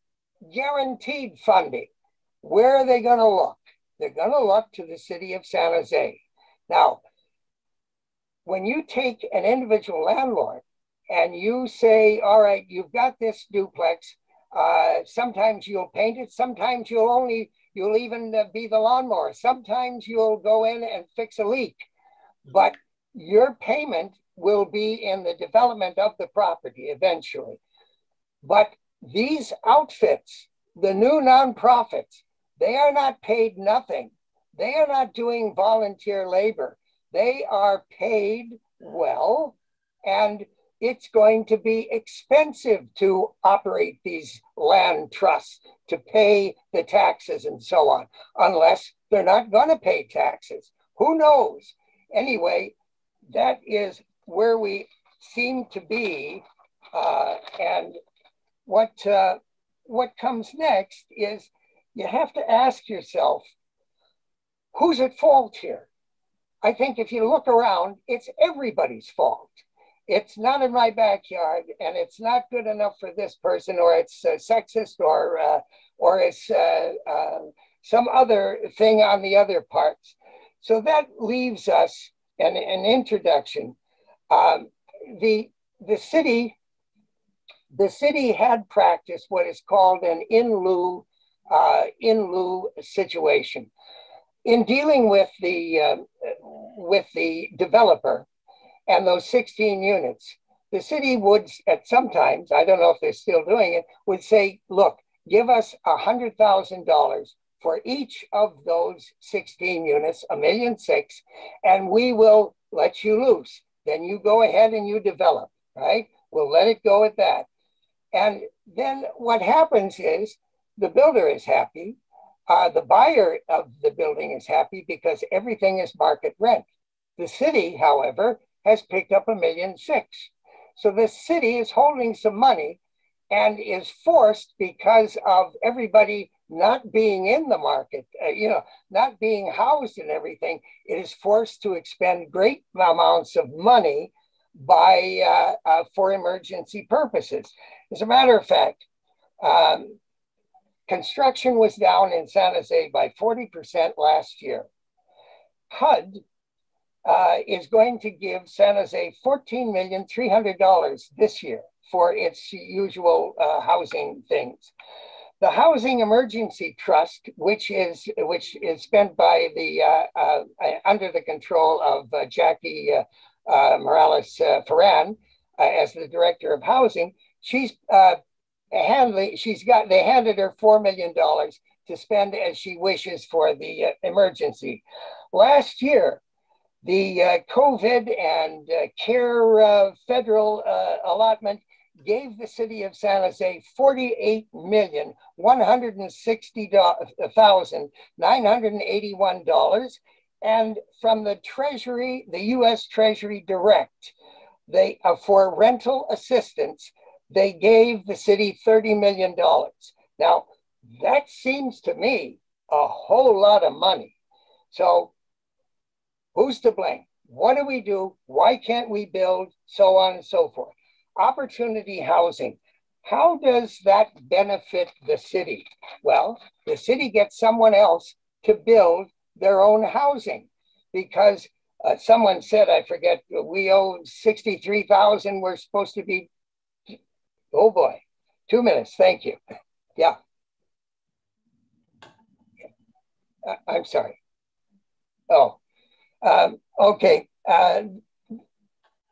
guaranteed funding. Where are they going to look? They're going to look to the city of San Jose. Now, when you take an individual landlord and you say, all right, you've got this duplex, sometimes you'll paint it, sometimes you'll even be the lawnmower, sometimes you'll go in and fix a leak, but your payment will be in the development of the property eventually. But these outfits, the new nonprofits, they are not paid nothing. They are not doing volunteer labor. They are paid well, and it's going to be expensive to operate these land trusts, to pay the taxes and so on, unless they're not going to pay taxes. Who knows? Anyway, that is where we seem to be. And what comes next is you have to ask yourself, who's at fault here? I think if you look around, it's everybody's fault. It's not in my backyard, and it's not good enough for this person, or it's sexist, or it's some other thing on the other parts. So that leaves us an introduction. The city had practiced what is called an in lieu situation in dealing with the developer and those 16 units. The city would, at sometimes, I don't know if they're still doing it, would say, look, give us $100,000 for each of those 16 units, $1.6 million, and we will let you loose. Then you go ahead and you develop, right? We'll let it go at that. And then what happens is the builder is happy. The buyer of the building is happy because everything is market rent. The city, however, has picked up $1.6 million. So the city is holding some money and is forced, because of everybody not being in the market, not being housed and everything, it is forced to expend great amounts of money for emergency purposes. As a matter of fact, construction was down in San Jose by 40% last year. HUD is going to give San Jose $14,300,000 this year for its usual housing things. The Housing Emergency Trust, which is spent by the under the control of Jackie Morales Ferran as the director of housing, they handed her $4 million to spend as she wishes for the emergency. Last year, the COVID and CARE federal allotment gave the city of San Jose $48,160,981. And from the Treasury, the US Treasury Direct, for rental assistance, they gave the city $30 million. Now, that seems to me a whole lot of money. So who's to blame? What do we do? Why can't we build? So on and so forth. Opportunity housing. How does that benefit the city? Well, the city gets someone else to build their own housing, because Someone said, I forget, we owe 63,000. We're supposed to be, oh boy, 2 minutes. Thank you. Yeah. I'm sorry. Oh, okay.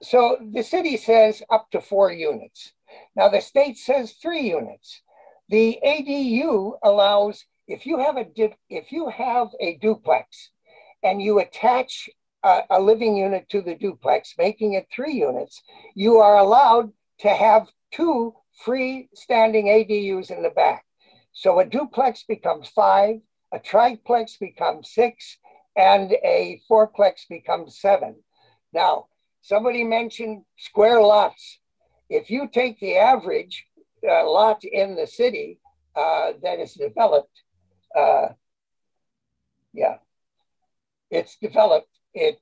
So the city says up to 4 units. Now the state says 3 units. The ADU allows, if you have a duplex and you attach a living unit to the duplex, making it 3 units, you are allowed to have 2 freestanding ADUs in the back. So a duplex becomes 5, a triplex becomes 6, and a fourplex becomes 7. Now, somebody mentioned square lots. If you take the average lot in the city that is developed, yeah, it's developed, it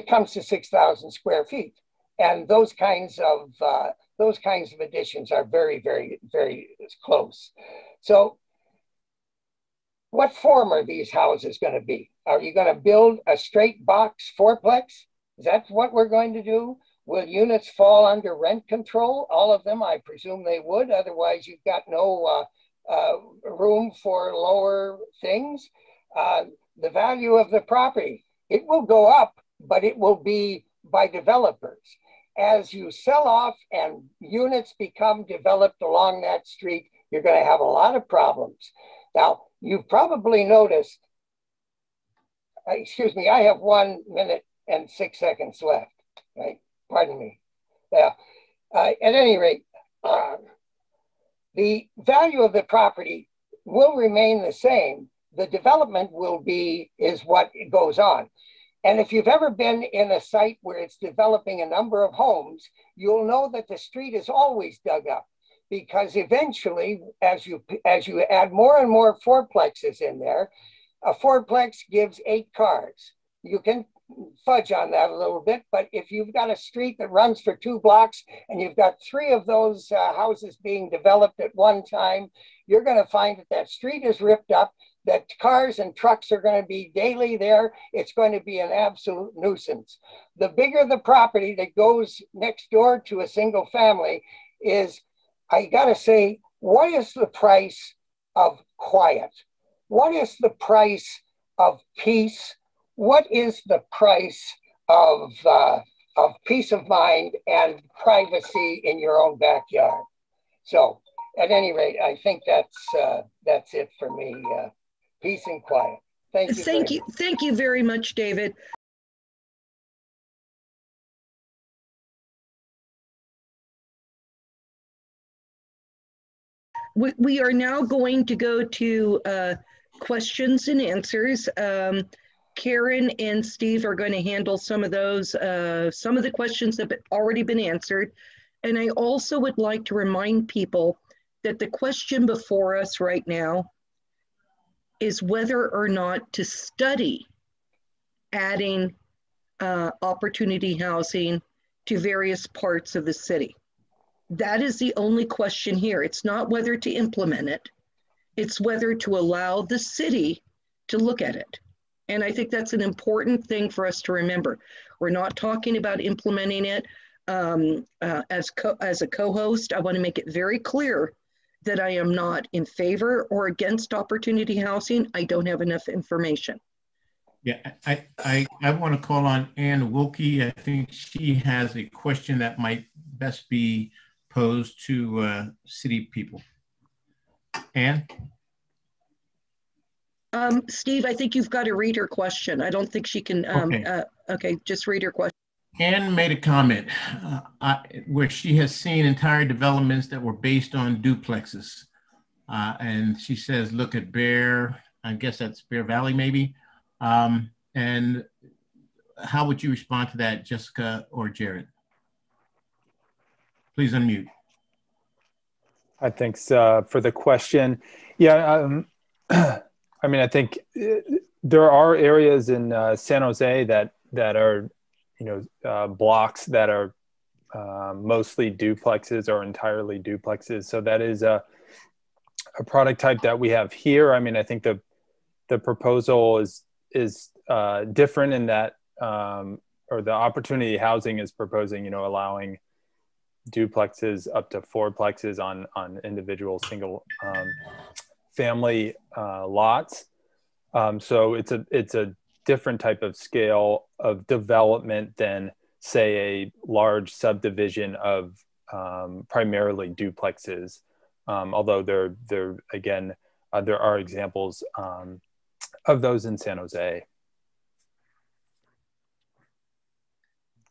comes to 6,000 square feet. And those kinds of additions are very, very, very close. So what form are these houses going to be? Are you going to build a straight box fourplex? Is that what we're going to do? Will units fall under rent control? All of them, I presume they would. Otherwise, you've got no room for lower things. The value of the property, it will go up, but it will be by developers. As you sell off and units become developed along that street, you're going to have a lot of problems. Now, you've probably noticed, excuse me, I have 1 minute and 6 seconds left, right? Pardon me. Yeah. At any rate, the value of the property will remain the same. The development is what goes on. And if you've ever been in a site where it's developing a number of homes, you'll know that the street is always dug up, because eventually, as you add more and more fourplexes in there, a fourplex gives 8 cars. You can fudge on that a little bit, but if you've got a street that runs for 2 blocks and you've got 3 of those houses being developed at one time, you're going to find that that street is ripped up, that cars and trucks are going to be daily there. It's going to be an absolute nuisance. The bigger the property that goes next door to a single family is, I got to say, what is the price of quiet? What is the price of peace? What is the price of peace of mind and privacy in your own backyard? So, at any rate, I think that's it for me. Peace and quiet. Thank you. Thank you very much, David. We are now going to go to questions and answers. Karen and Steve are going to handle some of those. Some of the questions have already been answered. And I also would like to remind people that the question before us right now is whether or not to study adding opportunity housing to various parts of the city. That is the only question here. It's not whether to implement it. It's whether to allow the city to look at it. And I think that's an important thing for us to remember. We're not talking about implementing it. As a co-host, I want to make it very clear that I am not in favor or against opportunity housing. I don't have enough information. Yeah, I want to call on Ann Wilkie. I think she has a question that might best be posed to city people. Ann? Steve, I think you've got to read her question. I don't think she can, okay, just read her question. Ann made a comment where she has seen entire developments that were based on duplexes. And she says, look at Bear, I guess that's Bear Valley maybe. And how would you respond to that, Jessica or Jared? Please unmute. Thanks for the question. Yeah, I mean, I think there are areas in San Jose that are, blocks that are mostly duplexes or entirely duplexes. So that is a product type that we have here. I mean, I think the proposal is different in that, or the opportunity housing is proposing, you know, allowing duplexes up to fourplexes on individual single family lots. So it's a different type of scale of development than, say, a large subdivision of primarily duplexes. Although there again, there are examples of those in San Jose.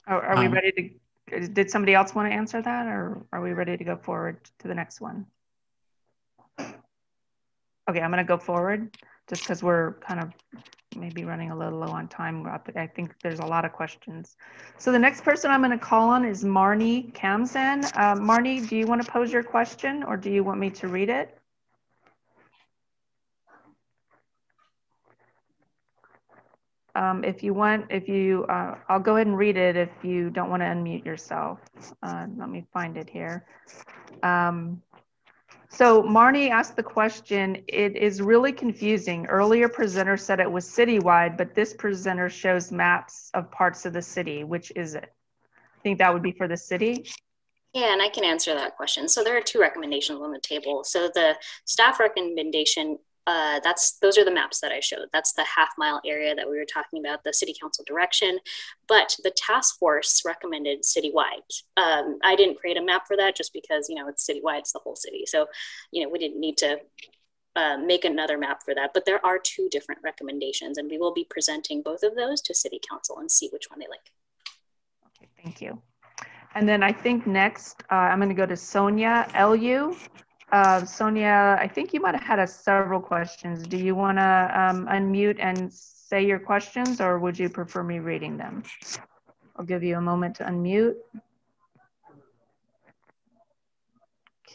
Are we ready to, did somebody else want to answer that, or are we ready to go forward to the next one? Okay, I'm going to go forward just because we're kind of maybe running a little low on time. I think there's a lot of questions. So the next person I'm going to call on is Marnie Kamzan. Marnie, do you want to pose your question, or do you want me to read it? If you want, I'll go ahead and read it if you don't want to unmute yourself. Let me find it here. So Marnie asked the question, it is really confusing. Earlier presenter said it was citywide, but this presenter shows maps of parts of the city. Which is it? I think that would be for the city. Yeah, and I can answer that question. So there are two recommendations on the table. So the staff recommendation, those are the maps that I showed. That's the half-mile area that we were talking about, the city council direction. But the task force recommended citywide. I didn't create a map for that just because, you know, it's citywide, it's the whole city. So, you know, we didn't need to make another map for that. But there are two different recommendations, and we will be presenting both of those to city council and see which one they like. Okay, thank you. And then I think next, I'm going to go to Sonia Lu. Sonia, I think you might have had several questions. Do you want to unmute and say your questions, or would you prefer me reading them? I'll give you a moment to unmute.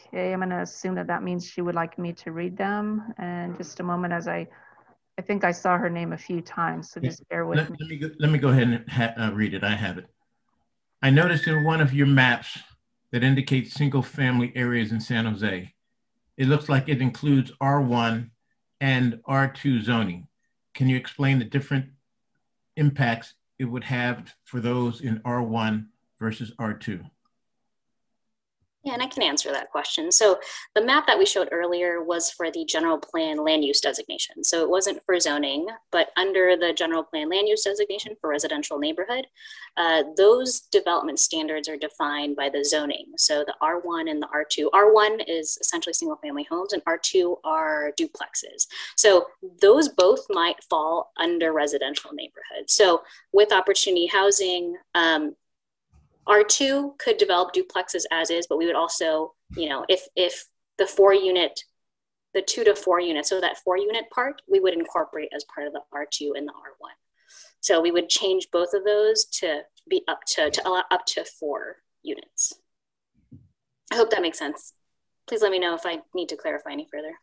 Okay, I'm going to assume that means she would like me to read them. And just a moment, as I think I saw her name a few times, so just bear with me. Let me go ahead and read it. I have it. I noticed in one of your maps that indicates single family areas in San Jose, it looks like it includes R1 and R2 zoning. Can you explain the different impacts it would have for those in R1 versus R2? Yeah, and I can answer that question. So the map that we showed earlier was for the general plan land use designation. So it wasn't for zoning, but under the general plan land use designation for residential neighborhood, those development standards are defined by the zoning. So the R1 and the R2. R1 is essentially single family homes, and R2 are duplexes. So those both might fall under residential neighborhood. So with opportunity housing, R2 could develop duplexes as is, but we would also, you know, if the 2 to 4 units, so that 4 unit part, we would incorporate as part of the R2 and the R1. So we would change both of those to be to allow up to 4 units. I hope that makes sense. Please let me know if I need to clarify any further.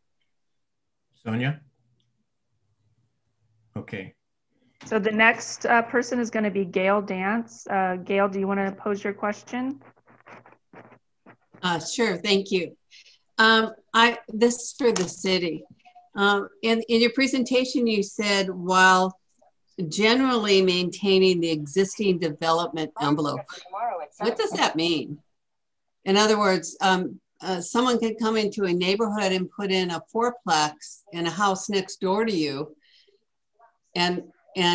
Sonia? Okay. So the next person is going to be Gail Dance. Gail, do you want to pose your question? Sure, thank you. This is for the city. In your presentation, you said while generally maintaining the existing development envelope. What does that mean? In other words, someone can come into a neighborhood and put in a fourplex in a house next door to you, and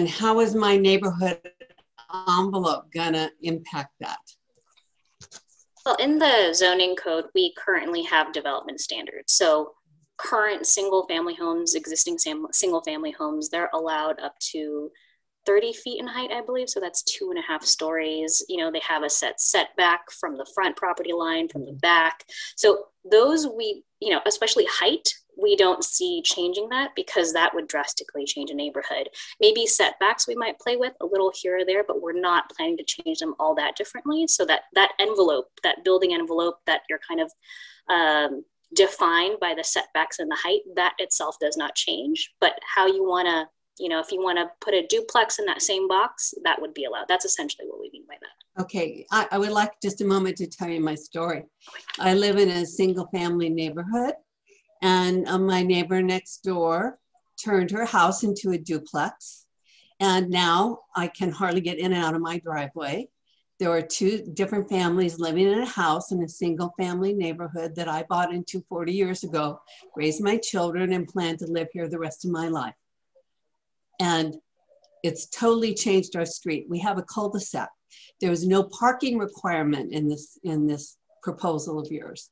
how is my neighborhood envelope gonna impact that? Well, in the zoning code, we currently have development standards. So current single family homes, existing single family homes, they're allowed up to 30 feet in height, I believe. So that's 2.5 stories. You know, they have a set setback from the front property line, from the back. So those you know, especially height, we don't see changing that because that would drastically change a neighborhood. Maybe setbacks we might play with a little here or there, but we're not planning to change them all that differently. So that envelope, that building envelope that you're kind of defined by the setbacks and the height, that itself does not change. But how you wanna, you know, if you wanna put a duplex in that same box, that would be allowed. That's essentially what we mean by that. Okay, I would like just a moment to tell you my story. I live in a single family neighborhood, and my neighbor next door turned her house into a duplex. And now I can hardly get in and out of my driveway. There are two different families living in a house in a single family neighborhood that I bought into 40 years ago, raised my children and plan to live here the rest of my life. And it's totally changed our street. We have a cul-de-sac. There is no parking requirement in this proposal of yours.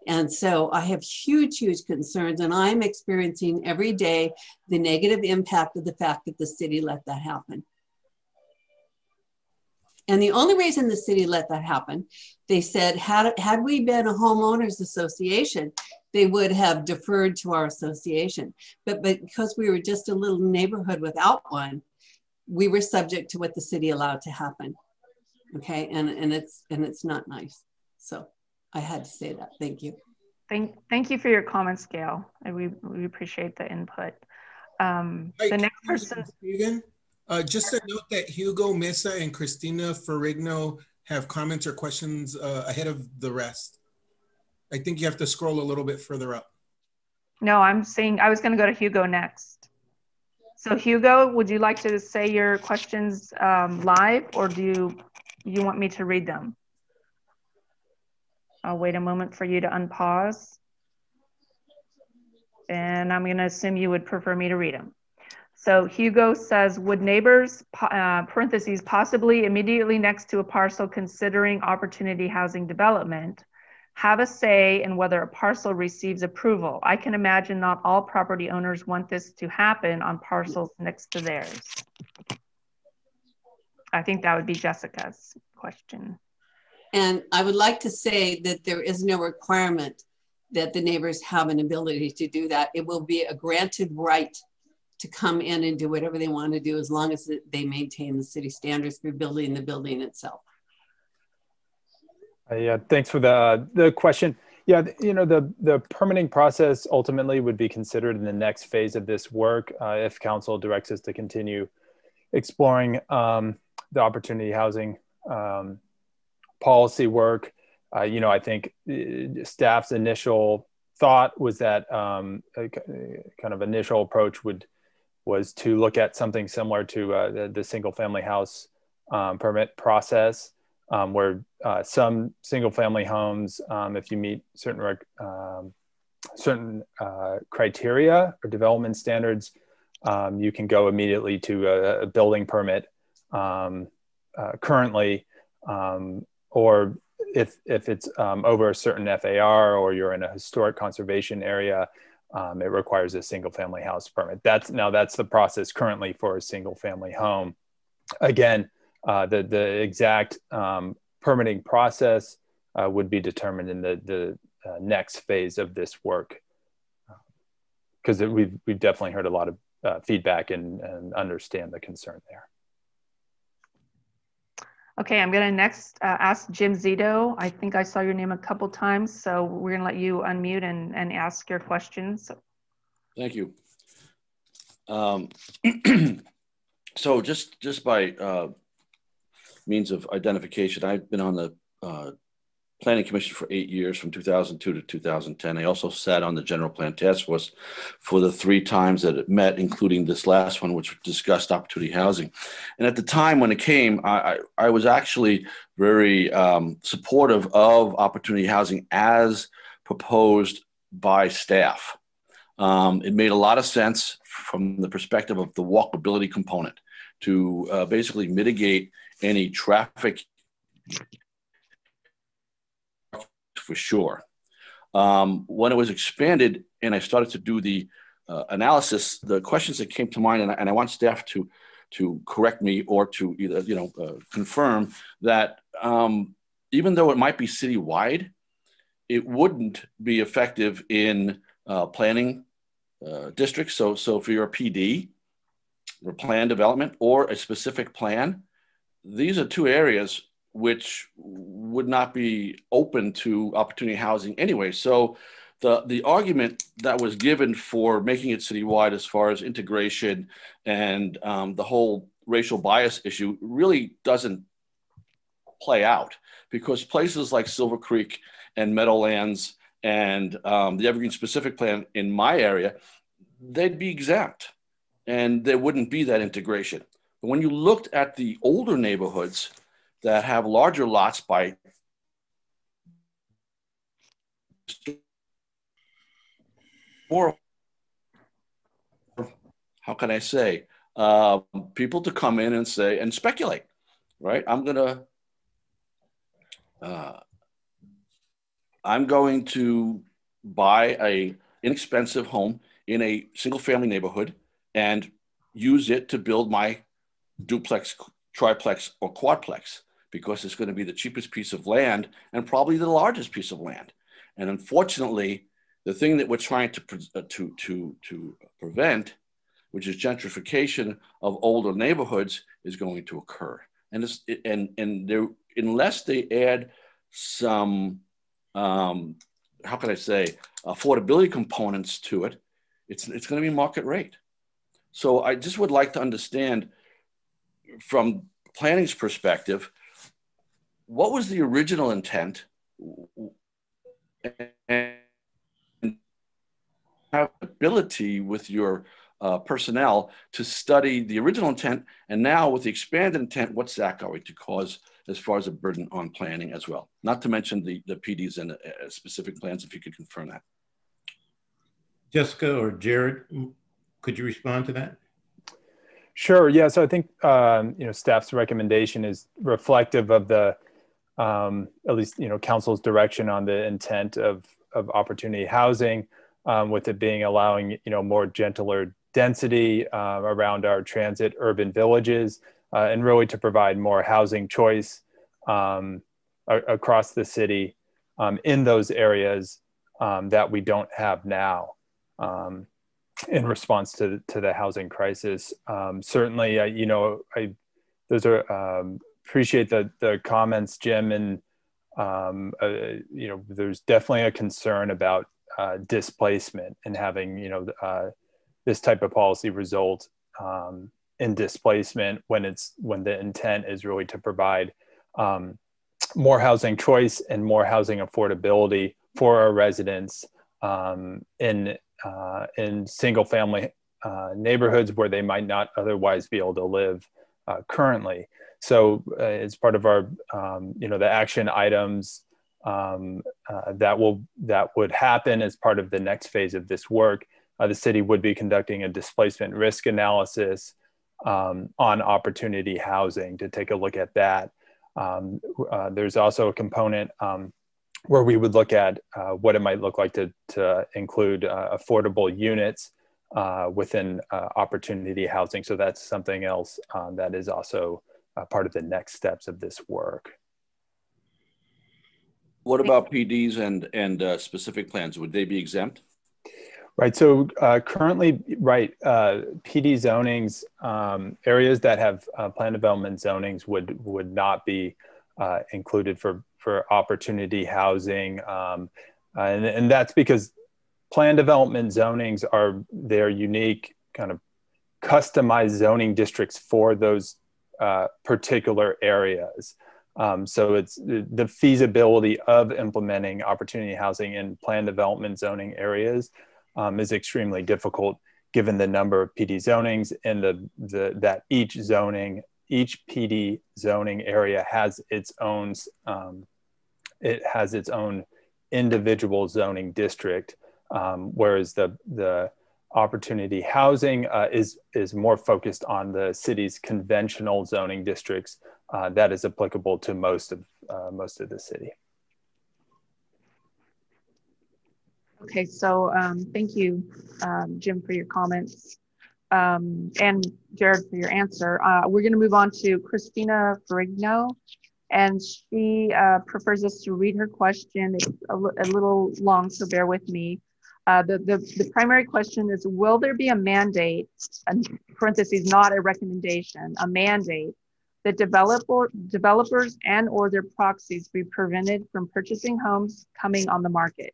And so I have huge concerns, and I'm experiencing every day the negative impact of the fact that the city let that happen. And the only reason the city let that happen, they said, had we been a homeowners association, they would have deferred to our association. But because we were just a little neighborhood without one, we were subject to what the city allowed to happen. Okay, and it's not nice. So I had to say that. Thank you. Thank you for your comments, Gail. We appreciate the input. The next person. Just a note that Hugo Mesa and Christina Ferrigno have comments or questions ahead of the rest. I think you have to scroll a little bit further up. No, I'm saying I was going to go to Hugo next. So Hugo, would you like to say your questions live, or do you want me to read them? I'll wait a moment for you to unpause. And I'm going to assume you would prefer me to read them. So Hugo says, would neighbors, parentheses, possibly immediately next to a parcel considering opportunity housing development, have a say in whether a parcel receives approval? I can imagine not all property owners want this to happen on parcels next to theirs. I think that would be Jessica's question. And I would like to say that there is no requirement that the neighbors have an ability to do that. It will be a granted right to come in and do whatever they want to do, as long as they maintain the city standards for building the building itself. Yeah, thanks for the question. Yeah, you know, the permitting process ultimately would be considered in the next phase of this work if council directs us to continue exploring the opportunity housing policy work. You know, I think staff's initial thought was that kind of initial approach was to look at something similar to the single family house permit process, where some single family homes, if you meet certain criteria or development standards, you can go immediately to a building permit currently, or if it's over a certain FAR or you're in a historic conservation area, it requires a single family house permit. That's the process currently for a single family home. Again, the exact permitting process would be determined in the next phase of this work, because we've definitely heard a lot of feedback and understand the concern there. Okay, I'm going to next ask Jim Zito. I think I saw your name a couple times, so we're going to let you unmute and ask your questions. Thank you. So just by means of identification, I've been on the Planning Commission for 8 years, from 2002 to 2010. I also sat on the General Plan Task Force for the 3 times that it met, including this last one, which discussed opportunity housing. And at the time when it came, I was actually very supportive of opportunity housing as proposed by staff. It made a lot of sense from the perspective of the walkability component to basically mitigate any traffic, for sure. When it was expanded and I started to do the analysis, the questions that came to mind, and I want staff to correct me or to either confirm that even though it might be citywide, it wouldn't be effective in planning districts. So for your PD or plan development or a specific plan, these are 2 areas which would not be open to opportunity housing anyway. So the argument that was given for making it citywide as far as integration and the whole racial bias issue really doesn't play out, because places like Silver Creek and Meadowlands and the Evergreen Specific Plan in my area, they'd be exempt and there wouldn't be that integration. But when you looked at the older neighborhoods that have larger lots by more, how can I say, people to come in and say, and speculate, right? I'm going to buy a inexpensive home in a single family neighborhood and use it to build my duplex, triplex, or quadplex, because it's going to be the cheapest piece of land and probably the largest piece of land. And unfortunately, the thing that we're trying to prevent, which is gentrification of older neighborhoods, is going to occur. And unless they add some, how can I say, affordability components to it, it's going to be market rate. So I just would like to understand, from planning's perspective, what was the original intent, and have ability with your personnel to study the original intent, and now with the expanded intent, what's that going to cause as far as a burden on planning as well? Not to mention the PDs and specific plans, if you could confirm that. Jessica or Jared, could you respond to that? Sure. Yeah. So I think staff's recommendation is reflective of the at least council's direction on the intent of opportunity housing, with it being allowing more gentler density around our transit urban villages, and really to provide more housing choice across the city in those areas that we don't have now. In response to the housing crisis. Certainly, appreciate the comments, Jim, and there's definitely a concern about displacement and having this type of policy result in displacement when the intent is really to provide more housing choice and more housing affordability for our residents in single family neighborhoods where they might not otherwise be able to live currently. So as part of our, the action items that would happen as part of the next phase of this work, the city would be conducting a displacement risk analysis on opportunity housing to take a look at that. There's also a component where we would look at what it might look like to include affordable units within opportunity housing. So that's something else that is also part of the next steps of this work. What about PDs and specific plans? Would they be exempt? Right. So currently, right, PD zonings, areas that have plan development zonings would not be included for opportunity housing. And that's because plan development zonings they're unique kind of customized zoning districts for those particular areas. So it's the feasibility of implementing opportunity housing in plan development zoning areas is extremely difficult given the number of PD zonings and that each PD zoning area has its own individual zoning district, whereas the opportunity housing is more focused on the city's conventional zoning districts that is applicable to most of the city. Okay, so thank you, Jim, for your comments, and Jared for your answer. We're going to move on to Christina Ferrigno, and she prefers us to read her question. It's a little long, so bear with me. The primary question is, will there be a mandate, in parentheses, not a recommendation, a mandate, that developers and or their proxies be prevented from purchasing homes coming on the market?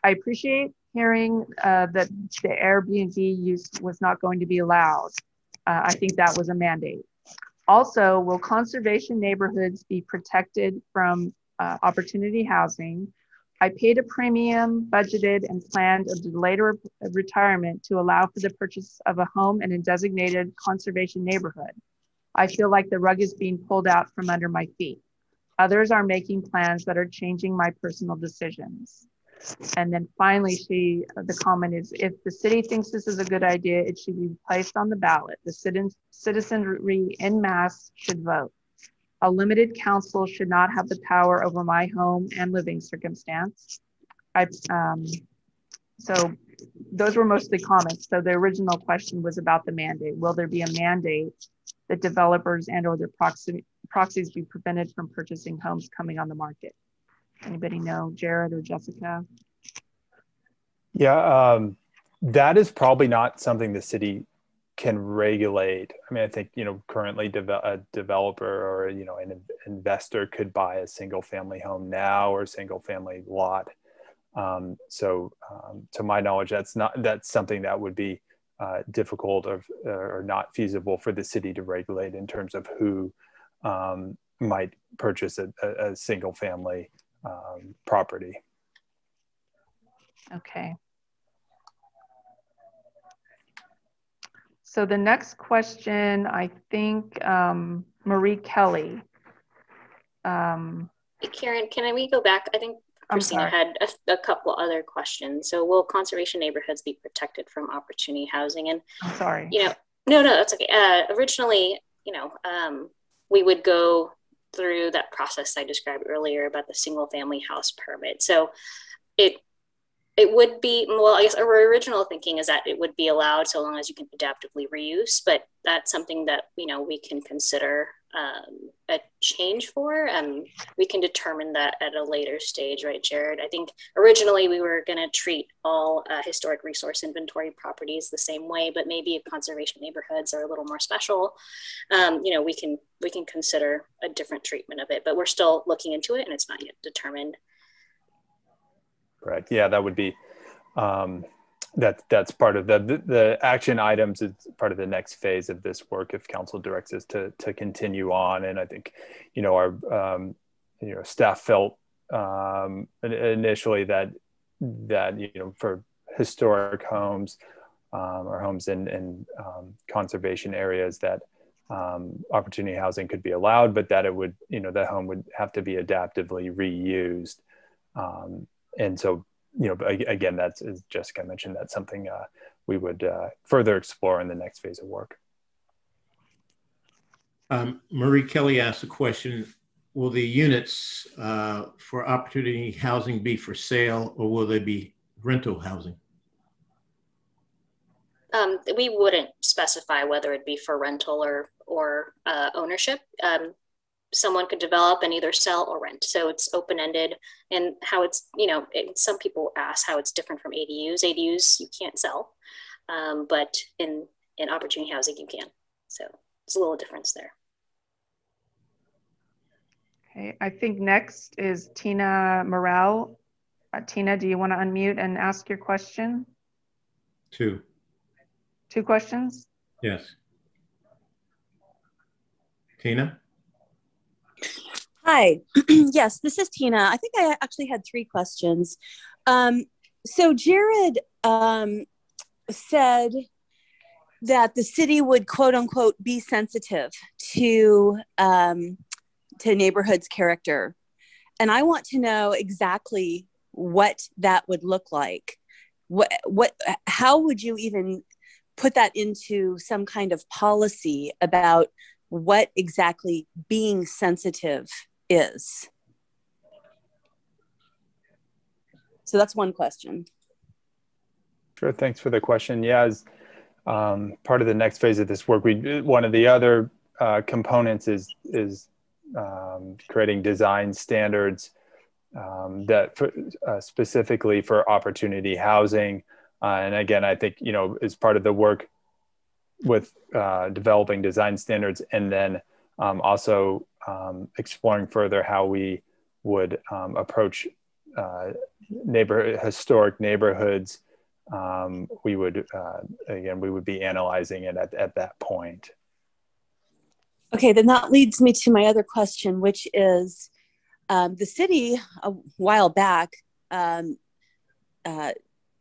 I appreciate hearing that the Airbnb use was not going to be allowed. I think that was a mandate. Also, will conservation neighborhoods be protected from opportunity housing? I paid a premium, budgeted, and planned a delayed retirement to allow for the purchase of a home in a designated conservation neighborhood. I feel like the rug is being pulled out from under my feet. Others are making plans that are changing my personal decisions. And then finally, the comment is, if the city thinks this is a good idea, it should be placed on the ballot. The citizenry en masse should vote. A limited council should not have the power over my home and living circumstance. So those were mostly comments. So the original question was about the mandate. Will there be a mandate that developers and or their proxies be prevented from purchasing homes coming on the market? Anybody know, Jared or Jessica? Yeah, that is probably not something the city can regulate. I mean, I think, currently a developer or, an investor could buy a single family home now or a single family lot. So to my knowledge, that's something that would be difficult or not feasible for the city to regulate in terms of who might purchase a single family property. Okay. So the next question, I think Marie Kelly. Hey, Karen, can we go back? I think Christina had a couple other questions. So will conservation neighborhoods be protected from opportunity housing? And I'm sorry. No, that's okay. Originally, we would go through that process I described earlier about the single family house permit. So it would be, well, I guess our original thinking is that it would be allowed so long as you can adaptively reuse, but that's something that, we can consider a change for. We can determine that at a later stage, right, Jared? I think originally we were going to treat all historic resource inventory properties the same way, but maybe if conservation neighborhoods are a little more special, we can consider a different treatment of it, but we're still looking into it and it's not yet determined. Correct. Yeah, that would be, that's part of the action items. It's part of the next phase of this work if council directs us to continue on. And I think, our, staff felt initially that, for historic homes or homes in conservation areas that opportunity housing could be allowed, but that it would, the home would have to be adaptively reused. And so, again, that's, as Jessica mentioned, that's something we would further explore in the next phase of work. Marie Kelly asked a question, will the units for opportunity housing be for sale or will they be rental housing? We wouldn't specify whether it'd be for rental or ownership. Someone could develop and either sell or rent. So it's open-ended, and how it's, some people ask how it's different from ADUs. ADUs you can't sell, but in opportunity housing you can. So it's a little difference there. Okay, I think next is Tina Morrell. Tina, do you want to unmute and ask your question? Two questions? Yes. Tina? Hi, yes, this is Tina. I think I actually had 3 questions. So Jared said that the city would quote unquote be sensitive to neighborhoods' character. And I want to know exactly what that would look like. How would you even put that into some kind of policy about what exactly being sensitive is? So that's one question. Sure, thanks for the question. Yeah, as part of the next phase of this work, one of the other components is creating design standards that specifically for opportunity housing. And again, I think, as part of the work with developing design standards and then also exploring further how we would approach historic neighborhoods, we would be analyzing it at that point. Okay, then that leads me to my other question, which is the city a while back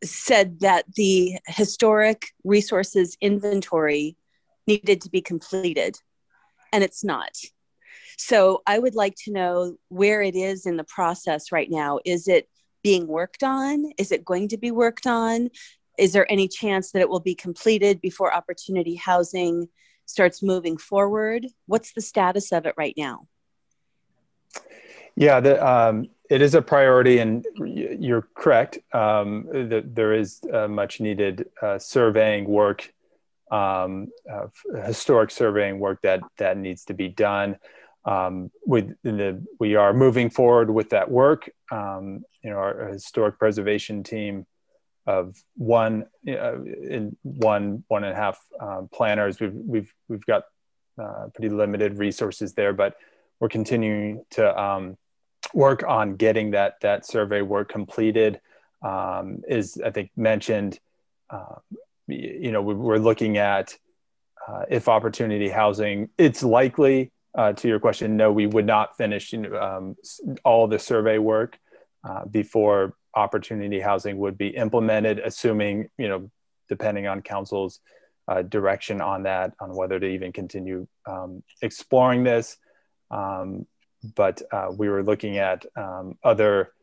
said that the historic resources inventory needed to be completed. and it's not. So I would like to know where it is in the process right now. Is it being worked on? Is it going to be worked on? Is there any chance that it will be completed before Opportunity Housing starts moving forward? What's the status of it right now? Yeah, it is a priority, and you're correct. There is much needed surveying work, historic surveying work that needs to be done. We are moving forward with that work. Our historic preservation team of one and a half planners. We've got pretty limited resources there, but we're continuing to work on getting that survey work completed. Is, I think, mentioned. We're looking at if Opportunity Housing. It's likely, to your question, no, we would not finish all the survey work before Opportunity Housing would be implemented, assuming, depending on council's direction on that, on whether to even continue exploring this. But we were looking at other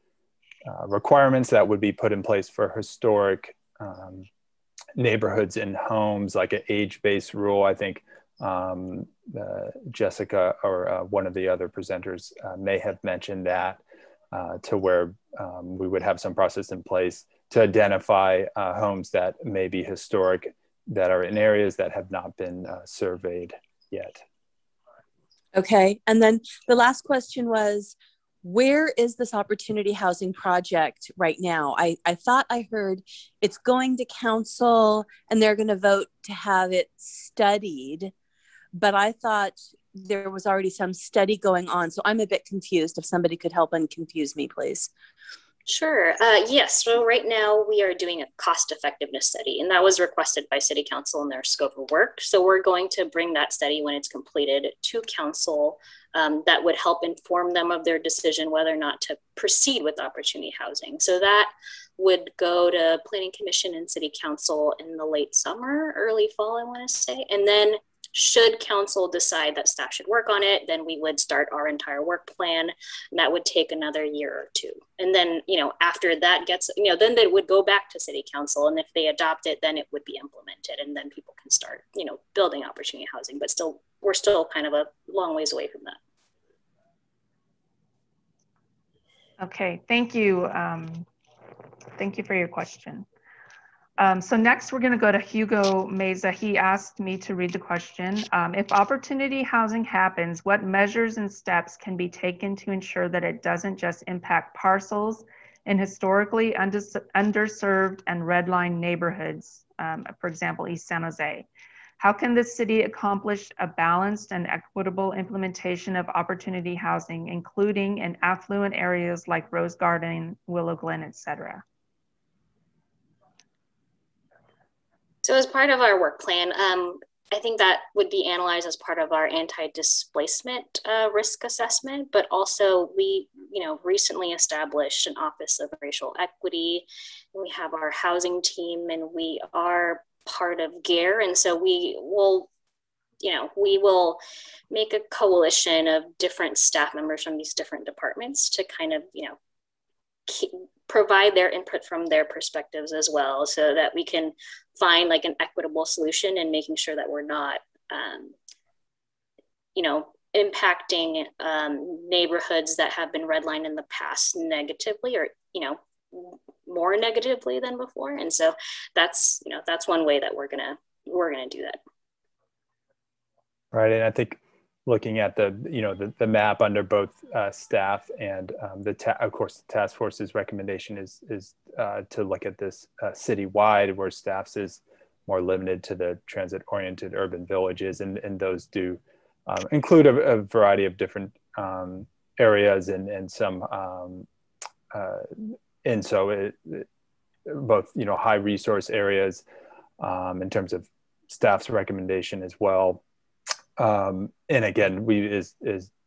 requirements that would be put in place for historic neighborhoods and homes, like an age-based rule. I think Jessica or one of the other presenters may have mentioned that, to where we would have some process in place to identify homes that may be historic, that are in areas that have not been surveyed yet. Okay, and then the last question was, where is this Opportunity Housing project right now? I thought I heard it's going to council and they're going to vote to have it studied, but I thought there was already some study going on. So I'm a bit confused. If somebody could help unconfuse me, please. Sure. Yes. So right now we are doing a cost effectiveness study, and that was requested by City Council in their scope of work. So we're going to bring that study when it's completed to Council. That would help inform them of their decision whether or not to proceed with Opportunity Housing. So that would go to Planning Commission and City Council in the late summer, early fall, I want to say. And then should council decide that staff should work on it, then we would start our entire work plan, and that would take another year or two. And then, after that gets, then they would go back to City Council, and if they adopt it, then it would be implemented, and then people can start, building Opportunity Housing. But still, we're still kind of a long ways away from that. Okay, thank you. Thank you for your question. So next we're going to go to Hugo Meza. He asked me to read the question. If Opportunity Housing happens, what measures and steps can be taken to ensure that it doesn't just impact parcels in historically underserved and redline neighborhoods, for example, East San Jose? How can the city accomplish a balanced and equitable implementation of Opportunity Housing, including in affluent areas like Rose Garden, Willow Glen, et cetera? So as part of our work plan, I think that would be analyzed as part of our anti-displacement risk assessment, but also we, recently established an Office of Racial Equity. We have our housing team, and we are part of GARE. And so we will make a coalition of different staff members from these different departments to kind of, provide their input from their perspectives as well, so that we can find like an equitable solution and making sure that we're not, impacting neighborhoods that have been redlined in the past negatively, or, more negatively than before. And so that's one way that we're gonna do that. Right, and I think looking at the map under both staff and of course the task force's recommendation is to look at this citywide, where staff's is more limited to the transit-oriented urban villages, and those do include a variety of different areas and some and so both high resource areas in terms of staff's recommendation as well. And again, is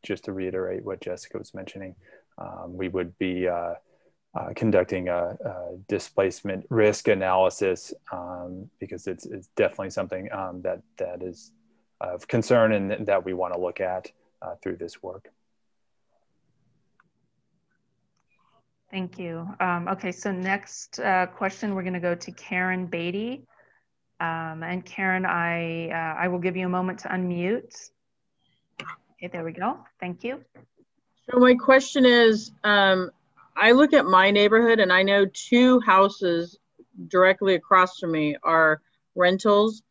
just to reiterate what Jessica was mentioning, we would be conducting a displacement risk analysis, because it's definitely something that is of concern and that we want to look at through this work. Thank you. Okay, so next question, we're going to go to Karen Beatty. And Karen, I will give you a moment to unmute. Okay, there we go. Thank you. So my question is, I look at my neighborhood and I know 2 houses directly across from me are rentals.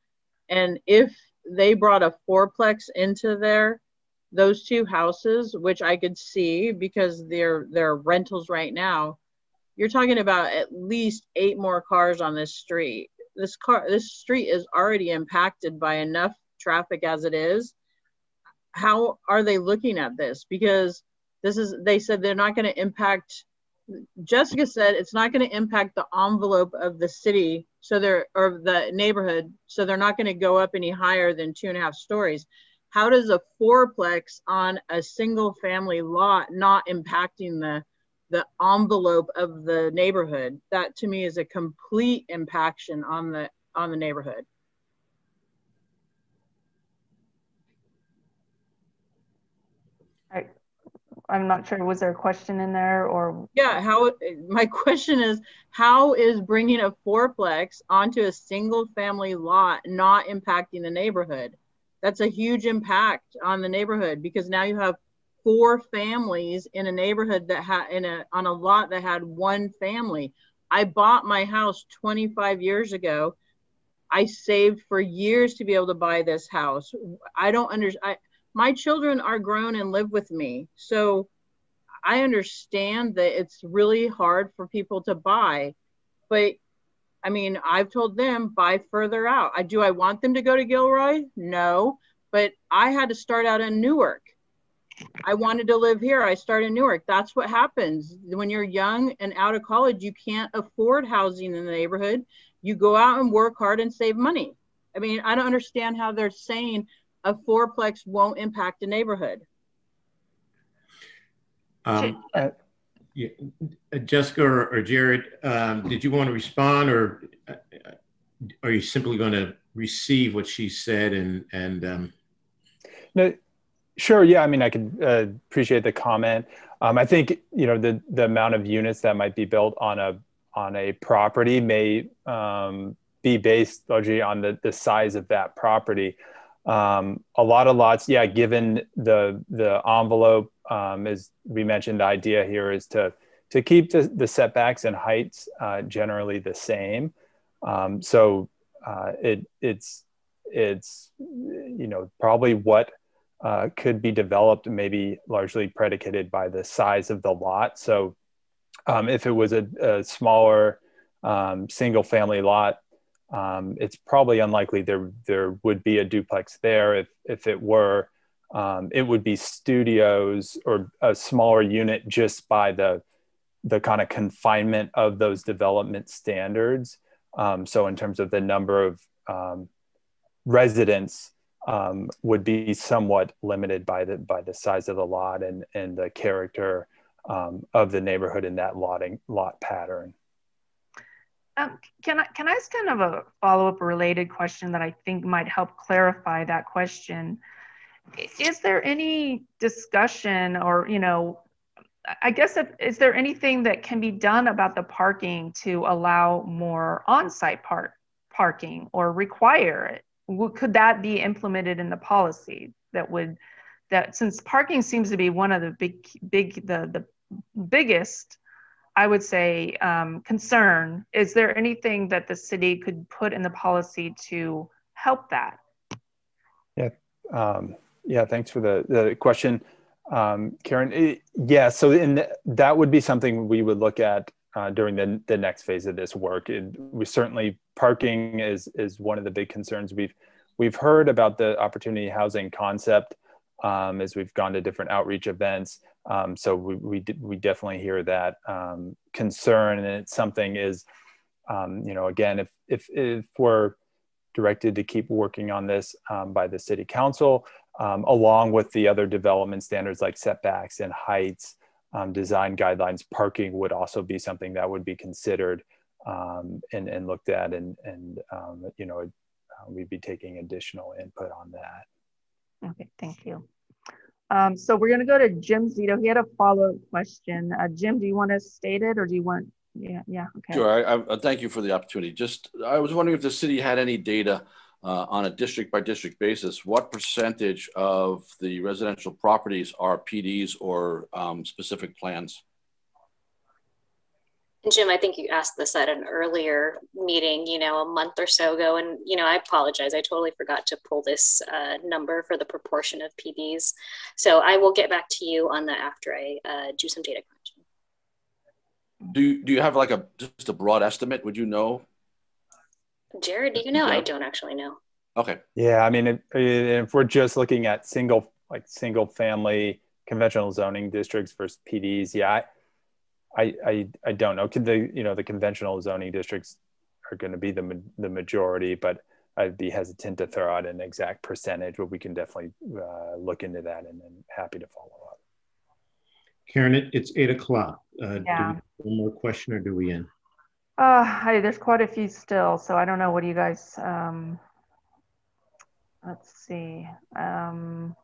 And if they brought a 4-plex into there, those 2 houses, which I could see because they're rentals right now, you're talking about at least 8 more cars on this street. This street is already impacted by enough traffic as it is. How are they looking at this? Because they said they're not going to impact, Jessica said it's not going to impact the envelope of the city, or the neighborhood, so they're not going to go up any higher than 2.5 stories. How does a 4-plex on a single family lot not impacting the envelope of the neighborhood? That to me is a complete impaction on the neighborhood. I'm not sure, was there a question in there or? Yeah, my question is, how is bringing a 4-plex onto a single family lot not impacting the neighborhood? That's a huge impact on the neighborhood, because now you have 4 families in a neighborhood that on a lot that had 1 family. I bought my house 25 years ago. I saved for years to be able to buy this house. I don't understand. My children are grown and live with me. So I understand that it's really hard for people to buy, but I mean, I've told them buy further out. Do I want them to go to Gilroy? No, but I had to start out in Newark. I wanted to live here. I started in Newark. That's what happens when you're young and out of college. You can't afford housing in the neighborhood. You go out and work hard and save money. I mean, I don't understand how they're saying a 4-plex won't impact the neighborhood. Yeah. Jessica or Jared, did you want to respond, or are you simply going to receive what she said and No, sure. Yeah, I mean, I could appreciate the comment. I think, you know, the amount of units that might be built on a property may be based largely on the size of that property. A lot of lots, yeah, given the envelope, as we mentioned, the idea here is to keep the setbacks and heights generally the same. So it's you know, probably what could be developed maybe largely predicated by the size of the lot. So if it was a smaller single family lot, it's probably unlikely there would be a duplex there. If it were, it would be studios or a smaller unit just by the kind of confinement of those development standards. So in terms of the number of residents, would be somewhat limited by the size of the lot and the character of the neighborhood in that lot pattern. Can I ask kind of a follow-up related question that I think might help clarify that question? Is there any discussion, or, you know, I guess, is there anything that can be done about the parking to allow more on-site parking or require it? Could that be implemented in the policy that since parking seems to be one of the the biggest, I would say, concern, is there anything that the city could put in the policy to help that? Yeah, yeah. Thanks for the question, Karen. Yeah, so that would be something we would look at during the next phase of this work. We certainly, parking is one of the big concerns. We've heard about the opportunity housing concept as we've gone to different outreach events. So we definitely hear that concern, and it's something is, you know, again, if we're directed to keep working on this by the city council, along with the other development standards like setbacks and heights, design guidelines, parking would also be something that would be considered and looked at, and you know, we'd be taking additional input on that. Okay, thank you. So we're going to go to Jim Zito. He had a follow-up question. Jim, do you want to state it, or do you want? Yeah. Okay. Sure. I thank you for the opportunity. I was wondering if the city had any data on a district by district basis. What percentage of the residential properties are PDs or specific plans? And Jim, I think you asked this at an earlier meeting, a month or so ago. And, I apologize. I totally forgot to pull this number for the proportion of PDs. So I will get back to you on that after I do some data crunching. Do you have like just a broad estimate? Would you know? Jared, do you know? I don't actually know. Okay. Yeah, I mean, if we're just looking at single family conventional zoning districts versus PDs, yeah, I don't know. The conventional zoning districts are going to be the majority, but I'd be hesitant to throw out an exact percentage, but we can definitely look into that, and then happy to follow up. Karen, it's 8 o'clock. Yeah. Do we have one more question, or do we end? There's quite a few still, so I don't know. What do you guys? Let's see. Karen,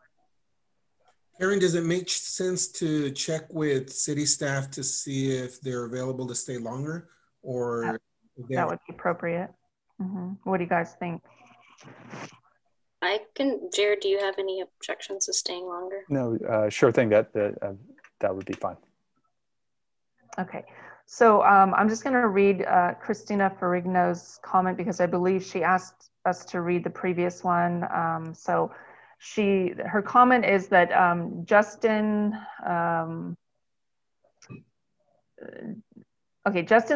does it make sense to check with city staff to see if they're available to stay longer, or that would be appropriate? What do you guys think? Jared, do you have any objections to staying longer? No, sure thing. That would be fine. Okay, so I'm just going to read Christina Ferrigno's comment because I believe she asked us to read the previous one. Her comment is that Justin's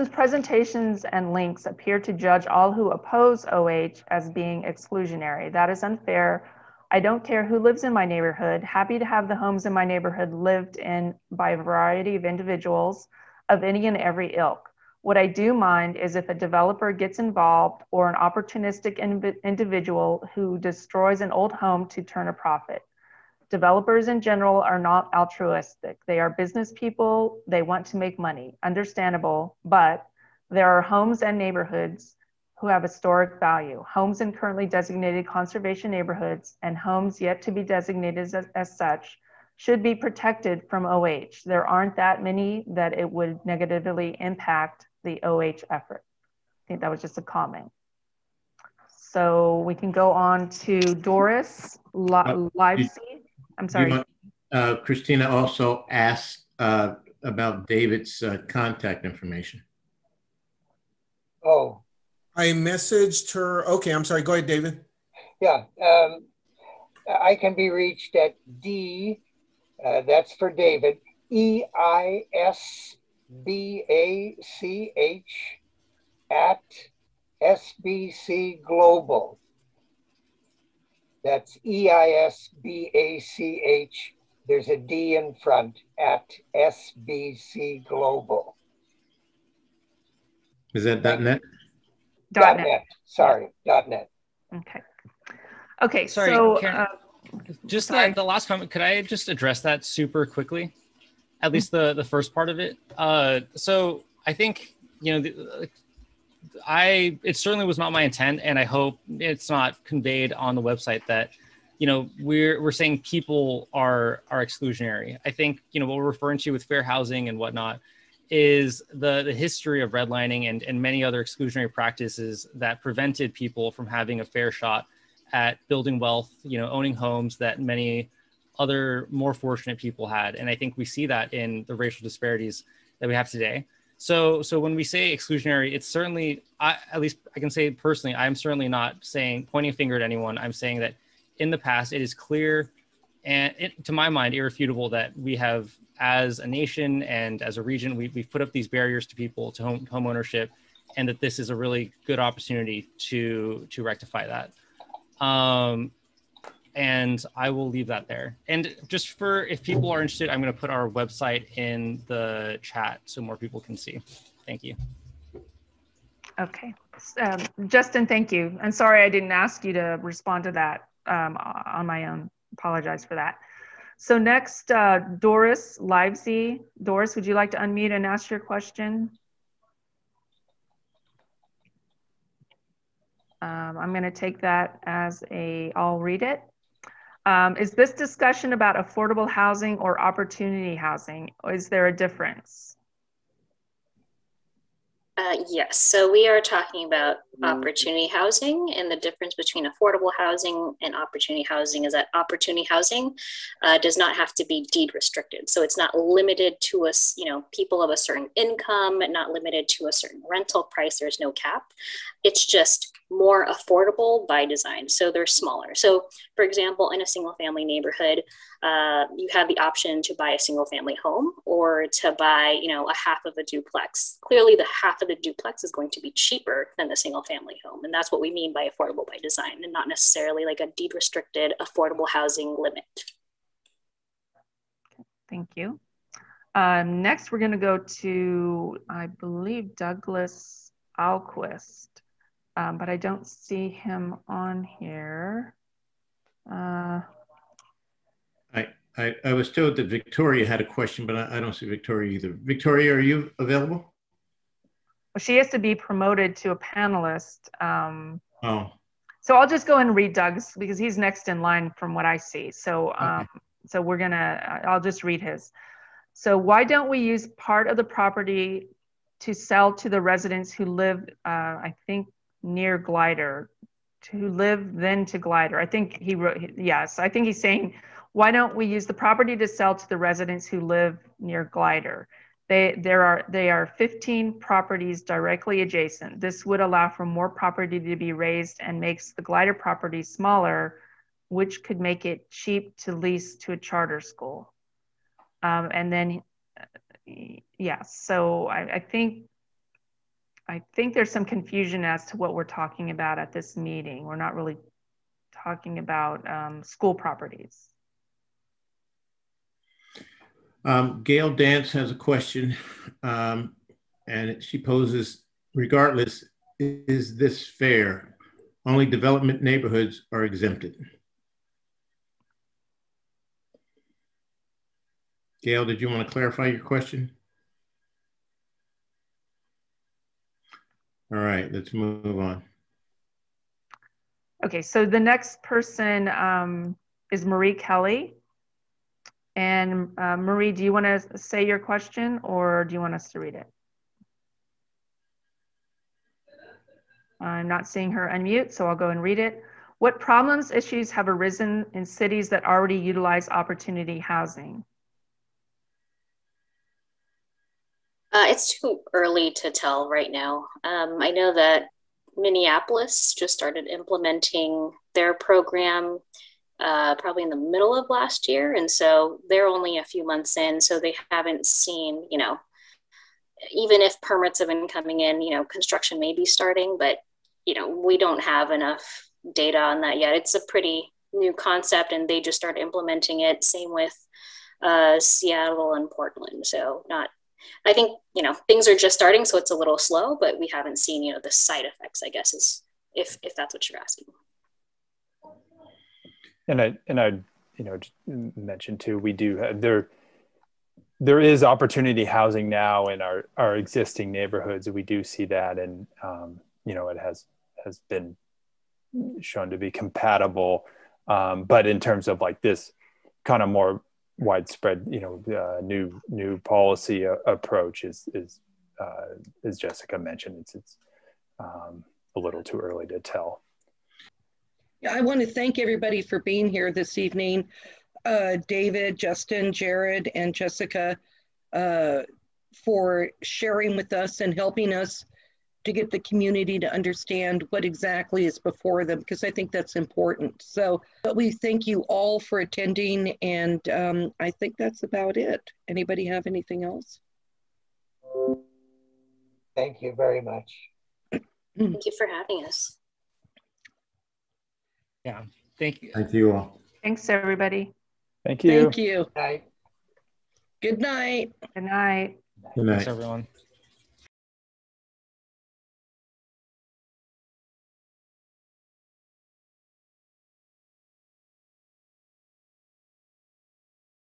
presentations and links appear to judge all who oppose OH as being exclusionary. That is unfair. I don't care who lives in my neighborhood. Happy to have the homes in my neighborhood lived in by a variety of individuals of any and every ilk. What I do mind is if a developer gets involved or an opportunistic individual who destroys an old home to turn a profit. Developers in general are not altruistic. They are business people. They want to make money. Understandable, but there are homes and neighborhoods who have historic value. Homes in currently designated conservation neighborhoods and homes yet to be designated as such should be protected from OH. There aren't that many that it would negatively impact the OH effort. I think that was just a comment. So we can go on to Doris Livesey. I'm sorry. Christina also asked about David's contact information. Oh. I messaged her. Okay, I'm sorry. Go ahead, David. Yeah. I can be reached at that's for David, EISBACH at SBC Global. That's EISBACH. There's a D in front, at SBC Global. Is that .net? .net. Sorry, .net. Okay. Okay. Sorry, so Karen, just the last comment. Could I just address that super quickly? At least the first part of it. So I think it certainly was not my intent, and I hope it's not conveyed on the website that we're saying people are exclusionary. I think what we're referring to with fair housing and whatnot is the history of redlining and many other exclusionary practices that prevented people from having a fair shot at building wealth, owning homes that many other more fortunate people had. And I think we see that in the racial disparities that we have today. So when we say exclusionary, it's certainly, at least I can say personally, I'm certainly not pointing a finger at anyone. I'm saying that in the past, it is clear and to my mind, irrefutable that we have, as a nation and as a region, we've put up these barriers to people, to home ownership, and that this is a really good opportunity to rectify that. And I will leave that there. And just if people are interested, I'm going to put our website in the chat so more people can see. Thank you. Okay. Justin, thank you. And sorry I didn't ask you to respond to that on my own. Apologize for that. So next, Doris Livesey. Doris, would you like to unmute and ask your question? I'm going to take that as I'll read it. Is this discussion about affordable housing or opportunity housing? Or is there a difference? Yes, so we are talking about opportunity housing, and the difference between affordable housing and opportunity housing is that opportunity housing does not have to be deed restricted. So it's not limited to us, people of a certain income, not limited to a certain rental price. There's no cap. It's just more affordable by design. So they're smaller. So for example, in a single family neighborhood, you have the option to buy a single family home or to buy, a half of a duplex. Clearly the half of the duplex is going to be cheaper than the single family home. And that's what we mean by affordable by design, and not necessarily like a deed restricted affordable housing limit. Thank you. Next, we're going to go to, I believe, Douglas Alquist, but I don't see him on here. I was told that Victoria had a question, but I don't see Victoria either. Victoria, are you available? Well, she has to be promoted to a panelist. Oh. So I'll just go and read Doug's because he's next in line from what I see. So, Okay. So I'll just read his. So why don't we use part of the property to sell to the residents who live, I think, near Glider, to live then to Glider? I think he wrote, yes, I think he's saying, why don't we use the property to sell to the residents who live near Glider? They are 15 properties directly adjacent. This would allow for more property to be raised and makes the Glider property smaller, which could make it cheap to lease to a charter school. And then, yeah, so I think there's some confusion as to what we're talking about at this meeting. We're not really talking about school properties. Gail Dance has a question, and she poses, regardless, is this fair? Only development neighborhoods are exempted. Gail, did you want to clarify your question? All right, let's move on. Okay, so the next person is Marie Kelly. And Marie, do you want to say your question or do you want us to read it? I'm not seeing her unmute, so I'll go and read it. What problems, issues have arisen in cities that already utilize opportunity housing? It's too early to tell right now. I know that Minneapolis just started implementing their program probably in the middle of last year. And so they're only a few months in, so they haven't seen, even if permits have been coming in, construction may be starting, but, we don't have enough data on that yet. It's a pretty new concept and they just started implementing it. Same with Seattle and Portland. So I think, things are just starting, so it's a little slow, but we haven't seen, the side effects, I guess, is if that's what you're asking. And I just mentioned too, we do have, there is opportunity housing now in our existing neighborhoods. We do see that, and it has been shown to be compatible. But in terms of like this kind of more widespread, new policy approach is as Jessica mentioned, it's a little too early to tell. Yeah, I want to thank everybody for being here this evening. David, Justin, Jared, and Jessica, for sharing with us and helping us to get the community to understand what exactly is before them, because I think that's important. So, but we thank you all for attending, and I think that's about it. Anybody have anything else? Thank you very much. Thank you for having us. Yeah, thank you. Thank you all. Thanks, everybody. Thank you. Thank you. Night. Good night. Good night. Good night. Thanks, everyone.